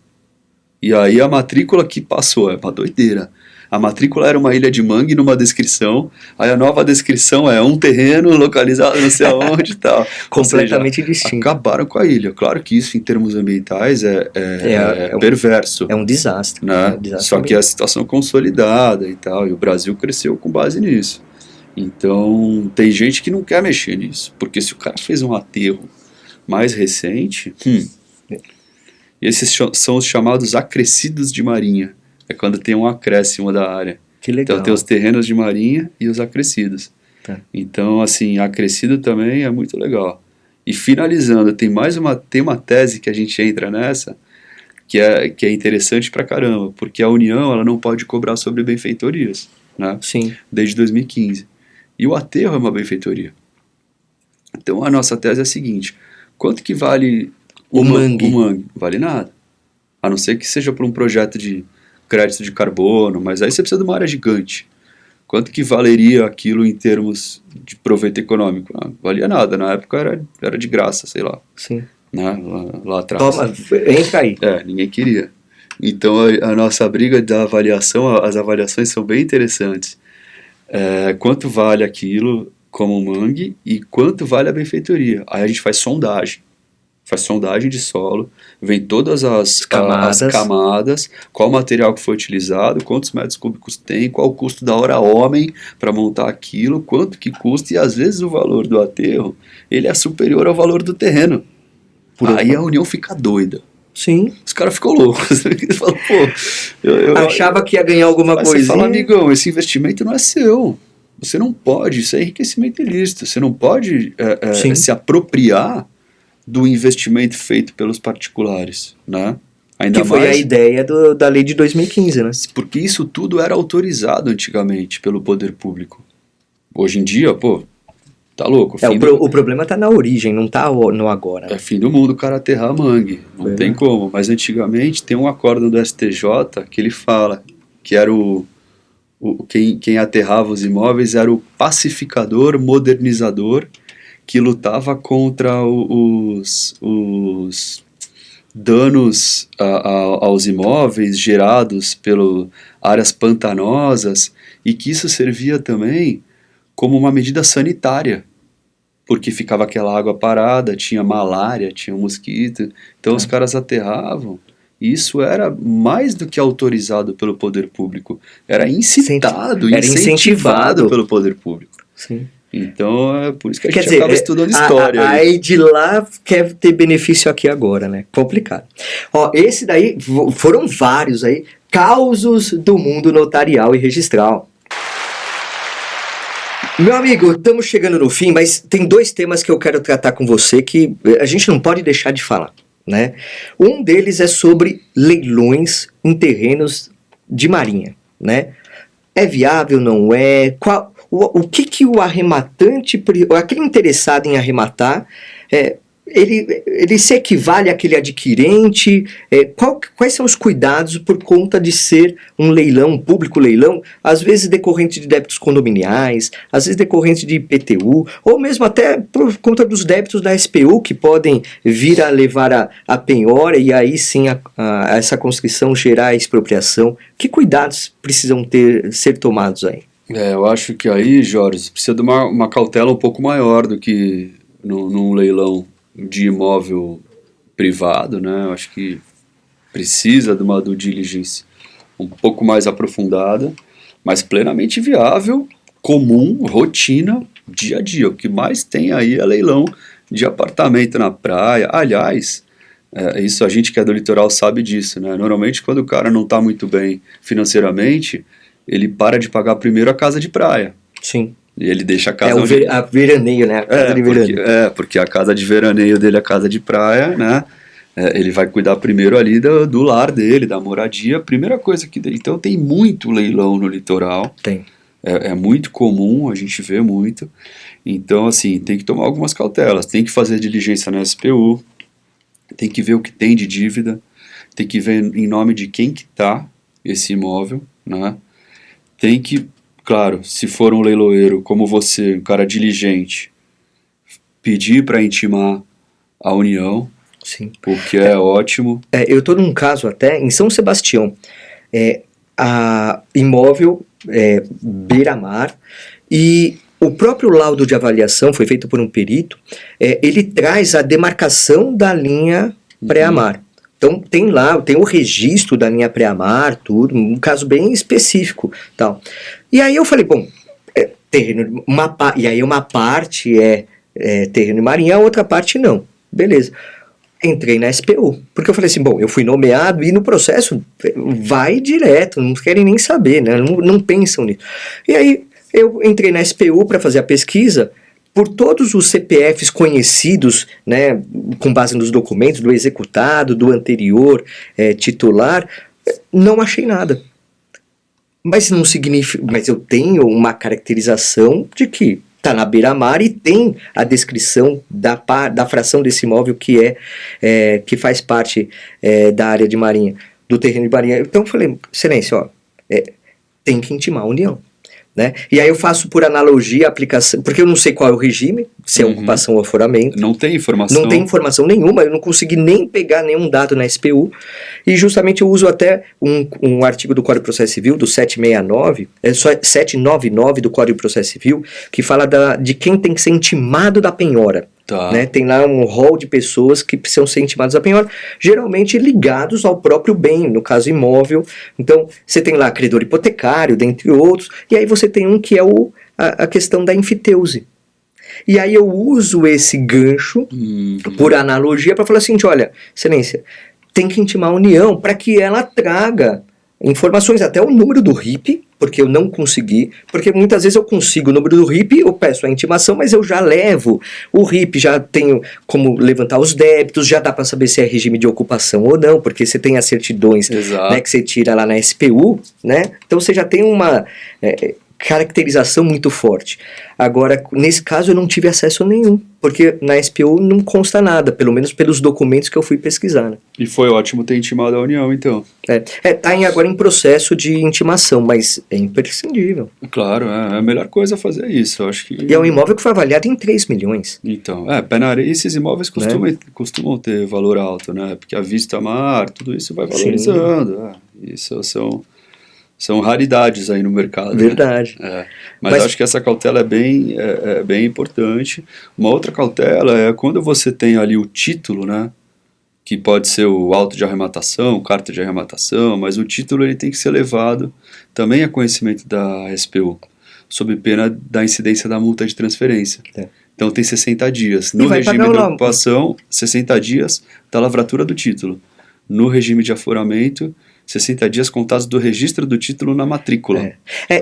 E aí a matrícula que passou, é uma doideira. A matrícula era uma ilha de mangue numa descrição, aí a nova descrição é um terreno localizado não sei aonde e tal. Completamente Ou seja, distinto. acabaram com a ilha. Claro que isso em termos ambientais é perverso. É um desastre. Né? É um desastre Só que é a situação consolidada e tal, e o Brasil cresceu com base nisso. Então, tem gente que não quer mexer nisso, porque se o cara fez um aterro mais recente, esses são os chamados acrescidos de marinha, é quando tem um acréscimo da área. Que legal. Então tem os terrenos de marinha e os acrescidos. Tá. Então, assim, acrescido também é muito legal. E finalizando, tem uma tese que a gente entra nessa, que é interessante pra caramba, porque a União ela não pode cobrar sobre benfeitorias, né? Sim. Desde 2015. E o aterro é uma benfeitoria. Então a nossa tese é a seguinte, quanto que vale o mangue? O mangue? Vale nada. A não ser que seja por um projeto de crédito de carbono, mas aí você precisa de uma área gigante. Quanto que valeria aquilo em termos de proveito econômico? Não valia nada, na época era de graça, sei lá. Sim. Né? Lá atrás. Toma, entra aí. Ninguém queria. Então a nossa briga da avaliação, as avaliações são bem interessantes. Quanto vale aquilo como mangue e quanto vale a benfeitoria. Aí a gente faz sondagem de solo, vem todas as camadas, qual o material que foi utilizado, quantos metros cúbicos tem, qual o custo da hora homem para montar aquilo, quanto que custa, e às vezes o valor do aterro ele é superior ao valor do terreno. Aí a União fica doida. Sim. Os caras ficam loucos. Eles falam, eu achava que ia ganhar alguma coisa. Você fala, amigão, esse investimento não é seu. Você não pode, isso é enriquecimento ilícito. Você não pode se apropriar do investimento feito pelos particulares, né? Ainda Que foi mais a ideia da lei de 2015, né? porque isso tudo era autorizado antigamente pelo poder público. Hoje em dia, pô, tá louco. O problema tá na origem, não tá no agora. É fim do mundo o cara aterrar mangue, não Foi, tem né? como. Mas antigamente tem um acordo do STJ que ele fala que era quem aterrava os imóveis era o pacificador, modernizador, que lutava contra os danos aos imóveis gerados pelas áreas pantanosas e que isso servia também como uma medida sanitária, porque ficava aquela água parada, tinha malária, tinha mosquito, então os caras aterravam. E isso era mais do que autorizado pelo poder público, era incitado, Era incentivado pelo poder público. Sim. Então é por isso que a Quer gente dizer, acaba estudando história. aí de lá quer ter benefício aqui agora, né? Complicado. Ó, esse daí, foram vários aí, causos do mundo notarial e registral. Meu amigo, estamos chegando no fim, mas tem 2 temas que eu quero tratar com você que a gente não pode deixar de falar, né? Um deles é sobre leilões em terrenos de marinha, né? É viável, não é? O que o arrematante, aquele interessado em arrematar, ele se equivale àquele adquirente? Quais são os cuidados por conta de ser um leilão, um público leilão, às vezes decorrente de débitos condominiais, às vezes decorrente de IPTU, ou mesmo até por conta dos débitos da SPU, que podem vir a levar a penhora e aí sim a essa conscrição gerar a expropriação. Que cuidados precisam ser tomados aí? Eu acho que aí, Jorge, precisa de uma cautela um pouco maior do que num leilão de imóvel privado, né? Eu acho que precisa de uma due diligence um pouco mais aprofundada, mas plenamente viável, comum, rotina, dia a dia. O que mais tem aí é leilão de apartamento na praia. Aliás, isso a gente que é do litoral sabe disso, né? Normalmente quando o cara não está muito bem financeiramente, ele para de pagar primeiro a casa de praia. Sim. E ele deixa a casa a veraneio, né? A casa de veraneio. Porque a casa de veraneio dele é a casa de praia, né? Ele vai cuidar primeiro ali do lar dele, da moradia. Primeira coisa que... Então tem muito leilão no litoral. Tem. É muito comum, a gente vê muito. Então, assim, tem que tomar algumas cautelas. Tem que fazer diligência na SPU. Tem que ver o que tem de dívida. Tem que ver em nome de quem que tá esse imóvel, né? Tem que... Claro, se for um leiloeiro como você, um cara diligente, pedir para intimar a União, Sim. o que é ótimo. Eu estou num caso até em São Sebastião, a imóvel beira-mar, e o próprio laudo de avaliação foi feito por um perito, ele traz a demarcação da linha pré-amar. Então tem lá, tem o registro da linha pré-amar, tudo, um caso bem específico, tal. E aí eu falei, bom, terreno, e aí uma parte é terreno de marinha, a outra parte não. Beleza. Entrei na SPU, porque eu falei assim, bom, eu fui nomeado e no processo vai direto, não querem nem saber, né? Não pensam nisso. E aí eu entrei na SPU para fazer a pesquisa. Por todos os CPFs conhecidos, né, com base nos documentos do executado, do anterior titular, não achei nada. Mas não significa, mas eu tenho uma caracterização de que está na beira-mar e tem a descrição da fração desse imóvel que faz parte da área de marinha, do terreno de marinha. Então eu falei, excelência, tem que intimar a União. Né? E aí eu faço por analogia a aplicação, porque eu não sei qual é o regime, se é ocupação ou aforamento. Não tem informação. Não tem informação nenhuma, eu não consegui nem pegar nenhum dado na SPU, e justamente eu uso até um artigo do Código de Processo Civil, do 799 do Código de Processo Civil, que fala de quem tem que ser intimado da penhora. Tá. Né? Tem lá um rol de pessoas que precisam ser intimadas da penhora, geralmente ligados ao próprio bem, no caso imóvel. Então, você tem lá credor hipotecário, dentre outros, e aí você tem um que é a questão da enfiteuse. E aí eu uso esse gancho, por analogia, para falar assim, olha, excelência, tem que intimar a União para que ela traga informações, até o número do RIP, porque eu não consegui, porque muitas vezes eu consigo o número do RIP, eu peço a intimação, mas eu já levo o RIP, já tenho como levantar os débitos, já dá para saber se é regime de ocupação ou não, porque você tem as certidões, né, que você tira lá na SPU, né? Então você já tem uma caracterização muito forte. Agora, nesse caso eu não tive acesso nenhum, porque na SPU não consta nada, pelo menos pelos documentos que eu fui pesquisar, né? E foi ótimo ter intimado a União, então. Tá agora em processo de intimação, mas é imprescindível. Claro, é a melhor coisa fazer isso, eu acho que... E é um imóvel que foi avaliado em 3 milhões. Então, pé na areia, esses imóveis costumam ter valor alto, né? Porque a vista-mar, tudo isso vai valorizando. Isso são raridades aí no mercado. Verdade. Né? Mas acho que essa cautela é bem importante. Uma outra cautela é quando você tem ali o título, né? Que pode ser o auto de arrematação, carta de arrematação, mas o título ele tem que ser levado também a conhecimento da SPU, sob pena da incidência da multa de transferência. Então tem 60 dias. No regime de ocupação, 60 dias da lavratura do título. No regime de aforamento, 60 dias contados do registro do título na matrícula.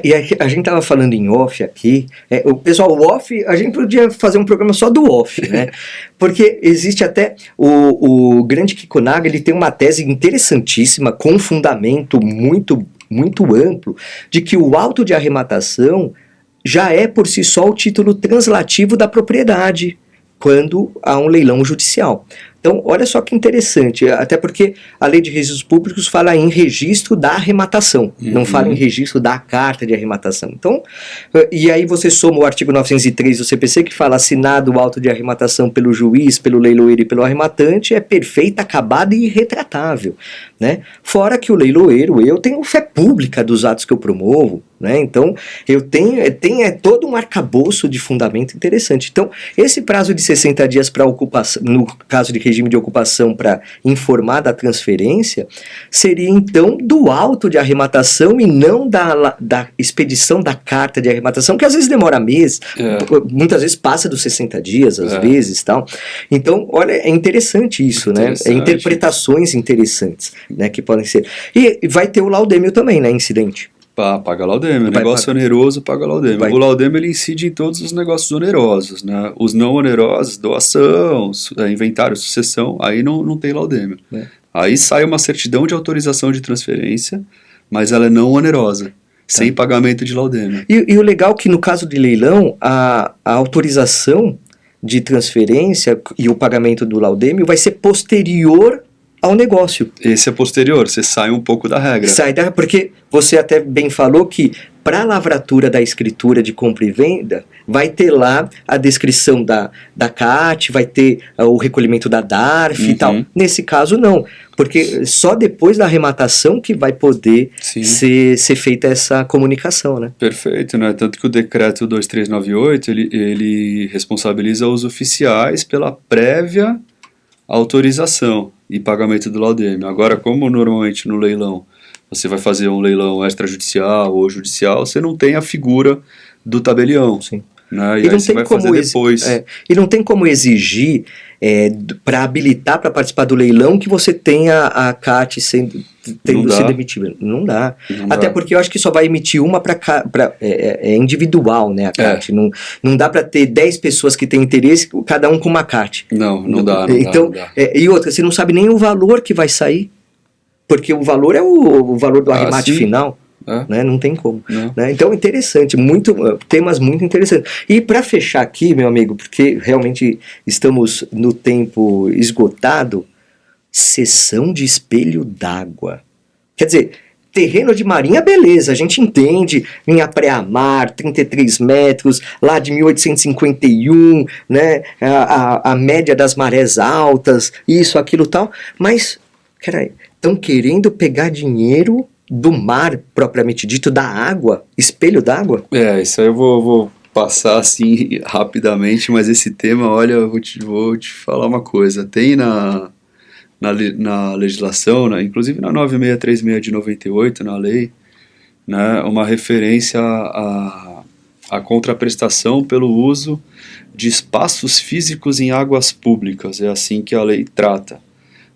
E a gente estava falando em off aqui, o pessoal, o off, a gente podia fazer um programa só do off, né? Porque existe até, o grande Kikunaga, ele tem uma tese interessantíssima, com fundamento muito, muito amplo, de que o auto de arrematação já é por si só o título translativo da propriedade, quando há um leilão judicial. Então, olha só que interessante, até porque a Lei de Registros Públicos fala em registro da arrematação, não fala em registro da carta de arrematação. Então, e aí você soma o artigo 903 do CPC, que fala assinado o auto de arrematação pelo juiz, pelo leiloeiro e pelo arrematante, é perfeito, acabado e irretratável, né? Fora que o leiloeiro, eu tenho fé pública dos atos que eu promovo, né? Então, eu tenho todo um arcabouço de fundamento interessante. Então, esse prazo de 60 dias para ocupação, no caso de regime de ocupação, para informar da transferência, seria então do auto de arrematação e não da expedição da carta de arrematação, que às vezes demora meses, muitas vezes passa dos 60 dias, às vezes, tal. Então, olha, é interessante isso, né? Interpretações interessantes, né, que podem ser. E vai ter o laudêmio também, né, incidente. Paga laudêmio, negócio oneroso, paga laudêmio. O laudêmio ele incide em todos os negócios onerosos, né? Os não onerosos, doação, inventário, sucessão, aí não tem laudêmio. Aí sai uma certidão de autorização de transferência, mas ela é não onerosa, sem pagamento de laudêmio. E o legal é que no caso de leilão, a autorização de transferência e o pagamento do laudêmio vai ser posterior ao negócio. Esse é posterior, você sai um pouco da regra. Porque você até bem falou que para a lavratura da escritura de compra e venda, vai ter lá a descrição da CAT, vai ter o recolhimento da DARF e tal. Nesse caso não, porque só depois da arrematação que vai poder ser feita essa comunicação, né? Perfeito, né? Tanto que o decreto 2398, ele responsabiliza os oficiais pela prévia autorização e pagamento do laudêmio. Agora, como normalmente no leilão você vai fazer um leilão extrajudicial ou judicial, você não tem a figura do tabelião. Né? E aí você vai fazer depois. E não tem como exigir, para habilitar para participar do leilão, que você tenha a CAT tendo sido emitida. Não dá. Até porque eu acho que só vai emitir uma é individual, né, a CAT. Não dá para ter 10 pessoas que têm interesse, cada um com uma CAT. Não dá. Então, e outra, você não sabe nem o valor que vai sair, porque o valor é o valor do arremate final. Né? Não tem como. Né? Então, interessante, temas muito interessantes. E para fechar aqui, meu amigo, porque realmente estamos no tempo esgotado, cessão de espelho d'água. Quer dizer, terreno de marinha, beleza, a gente entende, em pré-amar, 33 metros, lá de 1851, né, a média das marés altas, isso, aquilo, tal, mas, caralho, estão querendo pegar dinheiro do mar, propriamente dito, da água, espelho d'água? Isso aí eu vou passar assim rapidamente, mas esse tema, olha, eu vou te falar uma coisa, tem na legislação, né, inclusive na 9636 de 98, na lei, né, uma referência à contraprestação pelo uso de espaços físicos em águas públicas, é assim que a lei trata.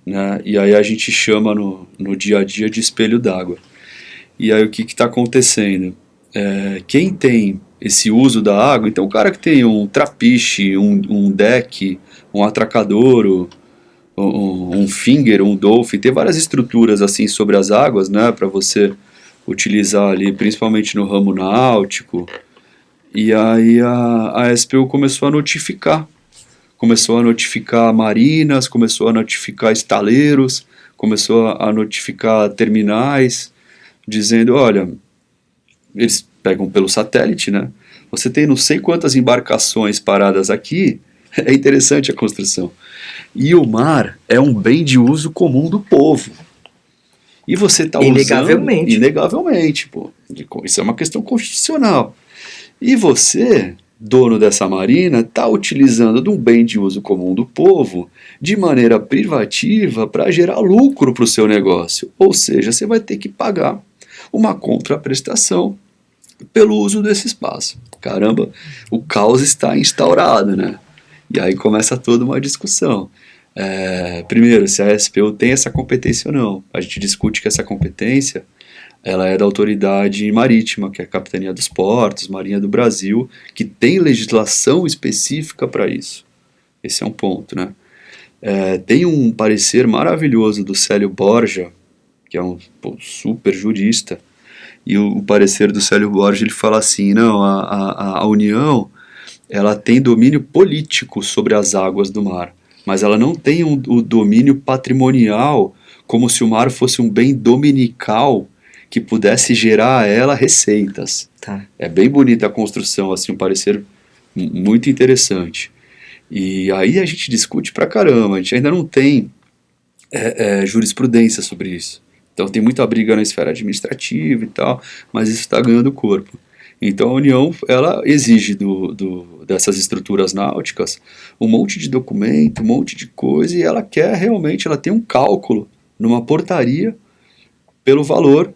Né, e aí a gente chama no dia a dia de espelho d'água. E aí o que está acontecendo? Quem tem esse uso da água, então o cara que tem um trapiche, um deck, um atracadouro, um finger, um dolphin, tem várias estruturas assim sobre as águas, né, para você utilizar ali, principalmente no ramo náutico. E aí a SPU começou a notificar marinas, começou a notificar estaleiros, começou a notificar terminais, dizendo, olha, eles pegam pelo satélite, né? Você tem não sei quantas embarcações paradas aqui, é interessante a construção. E o mar é um bem de uso comum do povo. E você está usando... Inegavelmente, pô. Isso é uma questão constitucional. E você, dono dessa marina, está utilizando de um bem de uso comum do povo de maneira privativa para gerar lucro para o seu negócio. Ou seja, você vai ter que pagar uma contraprestação pelo uso desse espaço. Caramba, o caos está instaurado, né? E aí começa toda uma discussão. Primeiro, se a SPU tem essa competência ou não. A gente discute que essa competência ela é da autoridade marítima, que é a Capitania dos Portos, Marinha do Brasil, que tem legislação específica para isso. Esse é um ponto, né? Tem um parecer maravilhoso do Célio Borja, que é um super jurista, e o parecer do Célio Borja, ele fala assim, não, a União, ela tem domínio político sobre as águas do mar, mas ela não tem o domínio patrimonial, como se o mar fosse um bem dominical que pudesse gerar a ela receitas. Tá. É bem bonita a construção, assim, um parecer muito interessante. E aí a gente discute pra caramba, a gente ainda não tem jurisprudência sobre isso. Então tem muita briga na esfera administrativa e tal, mas isso está ganhando corpo. Então a União, ela exige dessas estruturas náuticas um monte de documento, um monte de coisa, e ela quer realmente, ela tem um cálculo numa portaria pelo valor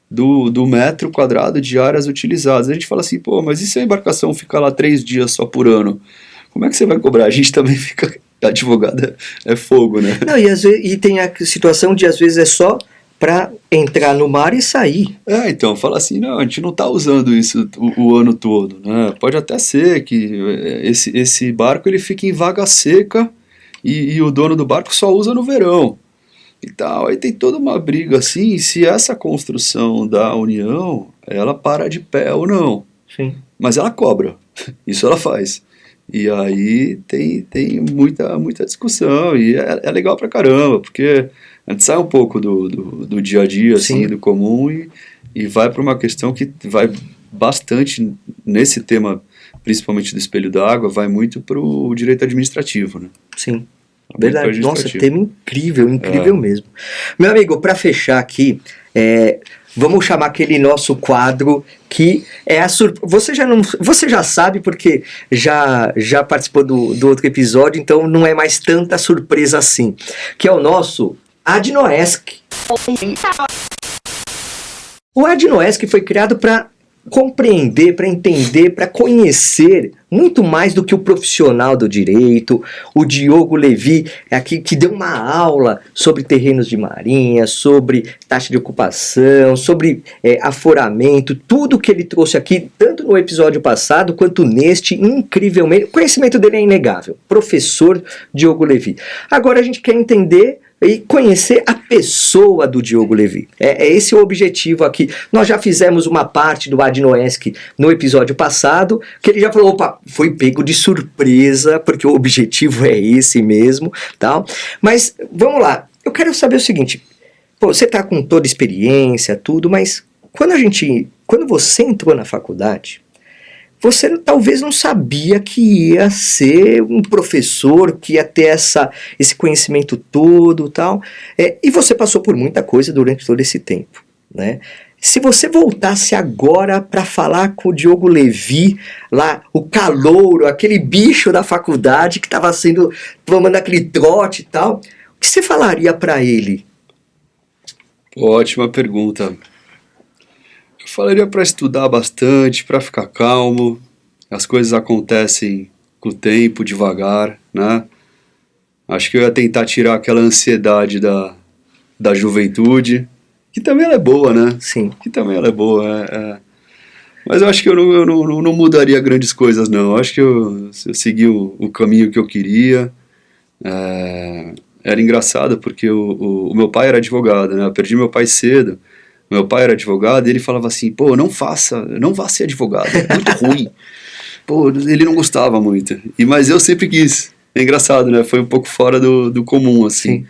do metro quadrado de áreas utilizadas. A gente fala assim, pô, mas e se a embarcação ficar lá 3 dias só por ano? Como é que você vai cobrar? A gente também fica... Advogado é fogo, né? Não, e tem a situação de, às vezes, é só para entrar no mar e sair. Então, fala assim, não, a gente não está usando isso o ano todo, né? Pode até ser que esse barco ele fique em vaga seca e o dono do barco só usa no verão e tal. Aí tem toda uma briga assim, se essa construção da União, ela para de pé ou não. Sim. Mas ela cobra, isso ela faz. E aí tem muita discussão, e é legal pra caramba, porque a gente sai um pouco do dia a dia, assim, do comum, e vai para uma questão que vai bastante, nesse tema, principalmente do espelho d'água, vai muito pro direito administrativo, né? Sim, verdade. Nossa, tema incrível mesmo. Meu amigo, para fechar aqui, vamos chamar aquele nosso quadro que é a surpresa. Você já sabe porque já participou do outro episódio, então não é mais tanta surpresa assim. Que é o nosso Adnoesc. O Adnoesc foi criado para compreender, para entender, para conhecer muito mais do que o profissional do direito. O Diogo Levi aqui que deu uma aula sobre terrenos de marinha, sobre taxa de ocupação, sobre aforamento, tudo que ele trouxe aqui, tanto no episódio passado quanto neste, incrivelmente. O conhecimento dele é inegável. Professor Diogo Levi. Agora a gente quer entender e conhecer a pessoa do Diogo Levi. Esse o objetivo aqui. Nós já fizemos uma parte do Adnoesc no episódio passado, que ele já falou, opa, foi pego de surpresa, porque o objetivo é esse mesmo, tal. Mas, vamos lá, eu quero saber o seguinte, você está com toda a experiência, tudo, mas quando você entrou na faculdade, você talvez não sabia que ia ser um professor, que ia ter esse conhecimento todo, tal. E você passou por muita coisa durante todo esse tempo, né? Se você voltasse agora para falar com o Diogo Levi, lá, o calouro, aquele bicho da faculdade que estava tomando aquele trote e tal, o que você falaria para ele? Ótima pergunta. Eu falaria para estudar bastante, para ficar calmo. As coisas acontecem com o tempo, devagar, né? Acho que eu ia tentar tirar aquela ansiedade da juventude Que também ela é boa, né? Sim. Que também ela é boa. Mas eu acho que eu não mudaria grandes coisas, não. Eu acho que eu segui o caminho que eu queria. Era engraçado porque o meu pai era advogado, né? Eu perdi meu pai cedo. Meu pai era advogado e ele falava assim, pô, não vá ser advogado, é muito ruim. Pô, ele não gostava muito. Mas eu sempre quis. É engraçado, né? Foi um pouco fora do comum, assim. Sim.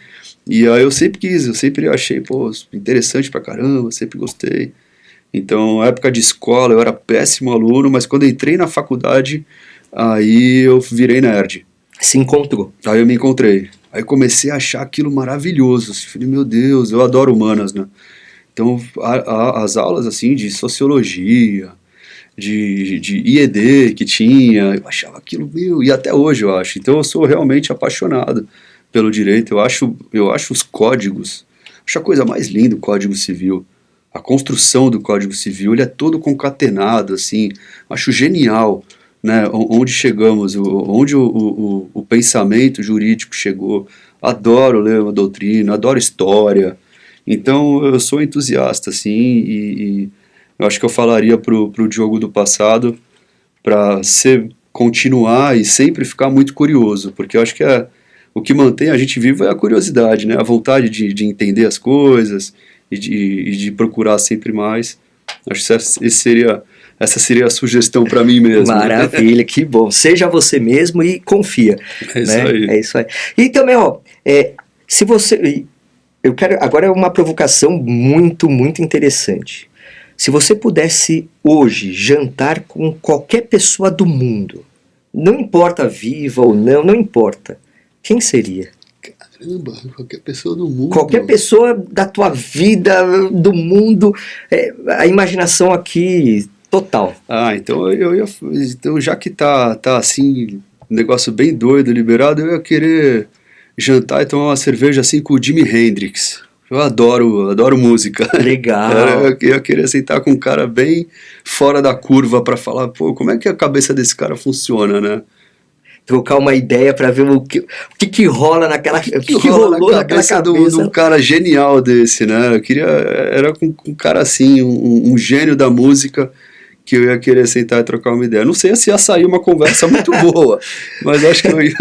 E aí eu sempre quis, eu sempre achei, pô, interessante pra caramba, sempre gostei. Então, na época de escola, eu era péssimo aluno, mas quando eu entrei na faculdade, aí eu virei nerd. Se encontrou. Aí eu me encontrei. Aí comecei a achar aquilo maravilhoso. Falei, meu Deus, eu adoro humanas, né? Então, as aulas, assim, de sociologia, de IED que tinha, eu achava aquilo, e até hoje eu acho. Então, eu sou realmente apaixonado pelo direito. Eu acho os códigos, acho a coisa mais linda o Código Civil. A construção do Código Civil, ele é todo concatenado, assim, acho genial, né, onde chegamos, onde o pensamento jurídico chegou. Adoro ler uma doutrina, adoro história. Então, eu sou entusiasta, assim, e eu acho que eu falaria pro Diogo do passado para continuar e sempre ficar muito curioso, porque eu acho que o que mantém a gente vivo é a curiosidade, né? A vontade de entender as coisas e de procurar sempre mais. Acho que essa seria a sugestão para mim mesmo. Maravilha, que bom. Seja você mesmo e confia. É isso né? aí. É isso aí. E também, se você... Eu quero... Agora é uma provocação muito, muito interessante. Se você pudesse hoje jantar com qualquer pessoa do mundo, não importa viva ou não, não importa, quem seria? Caramba, qualquer pessoa do mundo. Qualquer pessoa da tua vida, do mundo, a imaginação aqui total. Então então já que tá assim, um negócio bem doido, liberado, eu ia querer jantar e tomar uma cerveja assim com o Jimi Hendrix. Eu adoro música. Legal. Eu ia querer sentar com um cara bem fora da curva pra falar, pô, como é que a cabeça desse cara funciona, né? Trocar uma ideia para ver o que rola naquela... O que rolou naquela cabeça de um cara genial desse, né? Era com um cara assim, um gênio da música, que eu ia querer sentar e trocar uma ideia. Não sei se ia sair uma conversa muito boa, mas acho que eu ia...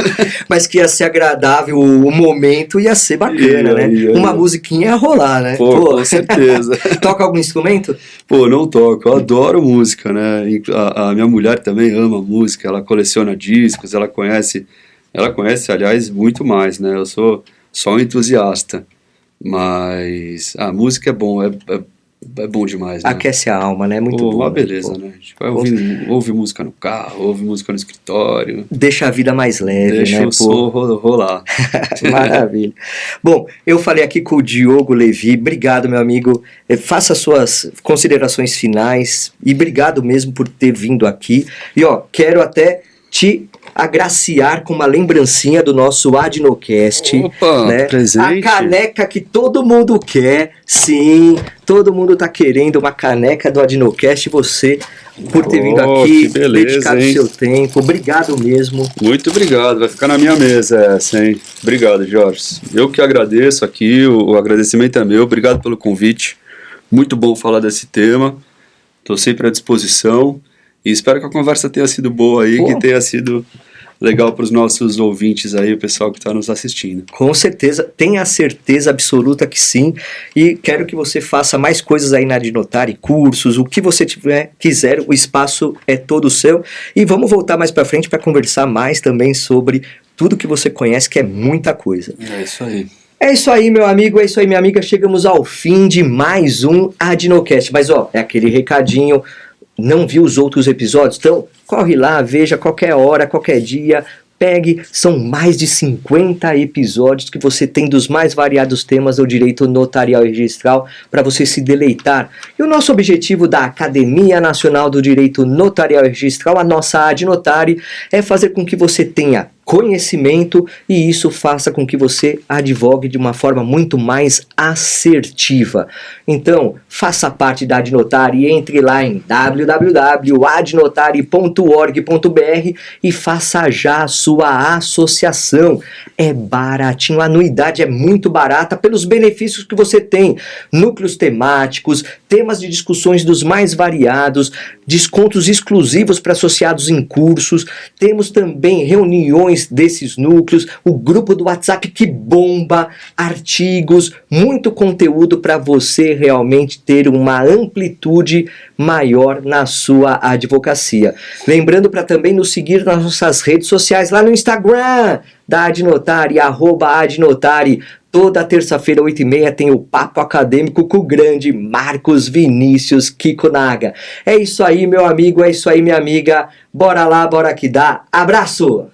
Mas que ia ser agradável, o momento ia ser bacana, né? Uma musiquinha ia rolar, né? Pô, com certeza. Toca algum instrumento? Pô, não toco, eu adoro música, né? A minha mulher também ama música, ela coleciona discos, ela conhece, aliás, muito mais, né? Eu sou só um entusiasta, mas a música é bom, é bom demais, né? Aquece a alma, né? Muito bom. Uma beleza, né? A gente vai ouvir música no carro, ouve música no escritório. Deixa a vida mais leve, Deixa né? o som rolar. Maravilha. Bom, eu falei aqui com o Diogo Levi. Obrigado, meu amigo. Faça suas considerações finais e obrigado mesmo por ter vindo aqui. E quero até te agraciar com uma lembrancinha do nosso Adnocast. Opa, né? presente. A caneca que todo mundo quer, sim, todo mundo tá querendo uma caneca do Adnocast. Você, por ter vindo aqui, que beleza, dedicado o seu tempo, obrigado mesmo. Muito obrigado, vai ficar na minha mesa essa, hein? Obrigado, Jorge. Eu que agradeço aqui, o agradecimento é meu, obrigado pelo convite. Muito bom falar desse tema, estou sempre à disposição. E espero que a conversa tenha sido boa aí, que tenha sido legal para os nossos ouvintes aí, o pessoal que está nos assistindo. Com certeza, tenha certeza absoluta que sim. E quero que você faça mais coisas aí na Adnotari, cursos, o que você quiser, o espaço é todo seu. E vamos voltar mais para frente para conversar mais também sobre tudo que você conhece, que é muita coisa. É isso aí. É isso aí, meu amigo, é isso aí, minha amiga. Chegamos ao fim de mais um Adnocast. Mas é aquele recadinho. Não viu os outros episódios? Então, corre lá, veja qualquer hora, qualquer dia, pegue. São mais de 50 episódios que você tem dos mais variados temas do direito notarial e registral para você se deleitar. E o nosso objetivo da Academia Nacional do Direito Notarial e Registral, a nossa Adnotari, é fazer com que você tenha conhecimento, e isso faça com que você advogue de uma forma muito mais assertiva. Então, faça parte da Adnotari, entre lá em www.adnotari.org.br e faça já a sua associação. É baratinho, a anuidade é muito barata pelos benefícios que você tem. Núcleos temáticos, temas de discussões dos mais variados, descontos exclusivos para associados em cursos, temos também reuniões desses núcleos, o grupo do WhatsApp que bomba, artigos, muito conteúdo para você realmente ter uma amplitude maior na sua advocacia. Lembrando para também nos seguir nas nossas redes sociais, lá no Instagram da Adnotari, @Adnotari. Toda terça-feira, 8h30, tem o Papo Acadêmico com o grande Marcos Vinícius Kikunaga. É isso aí, meu amigo, é isso aí, minha amiga. Bora lá, bora que dá. Abraço!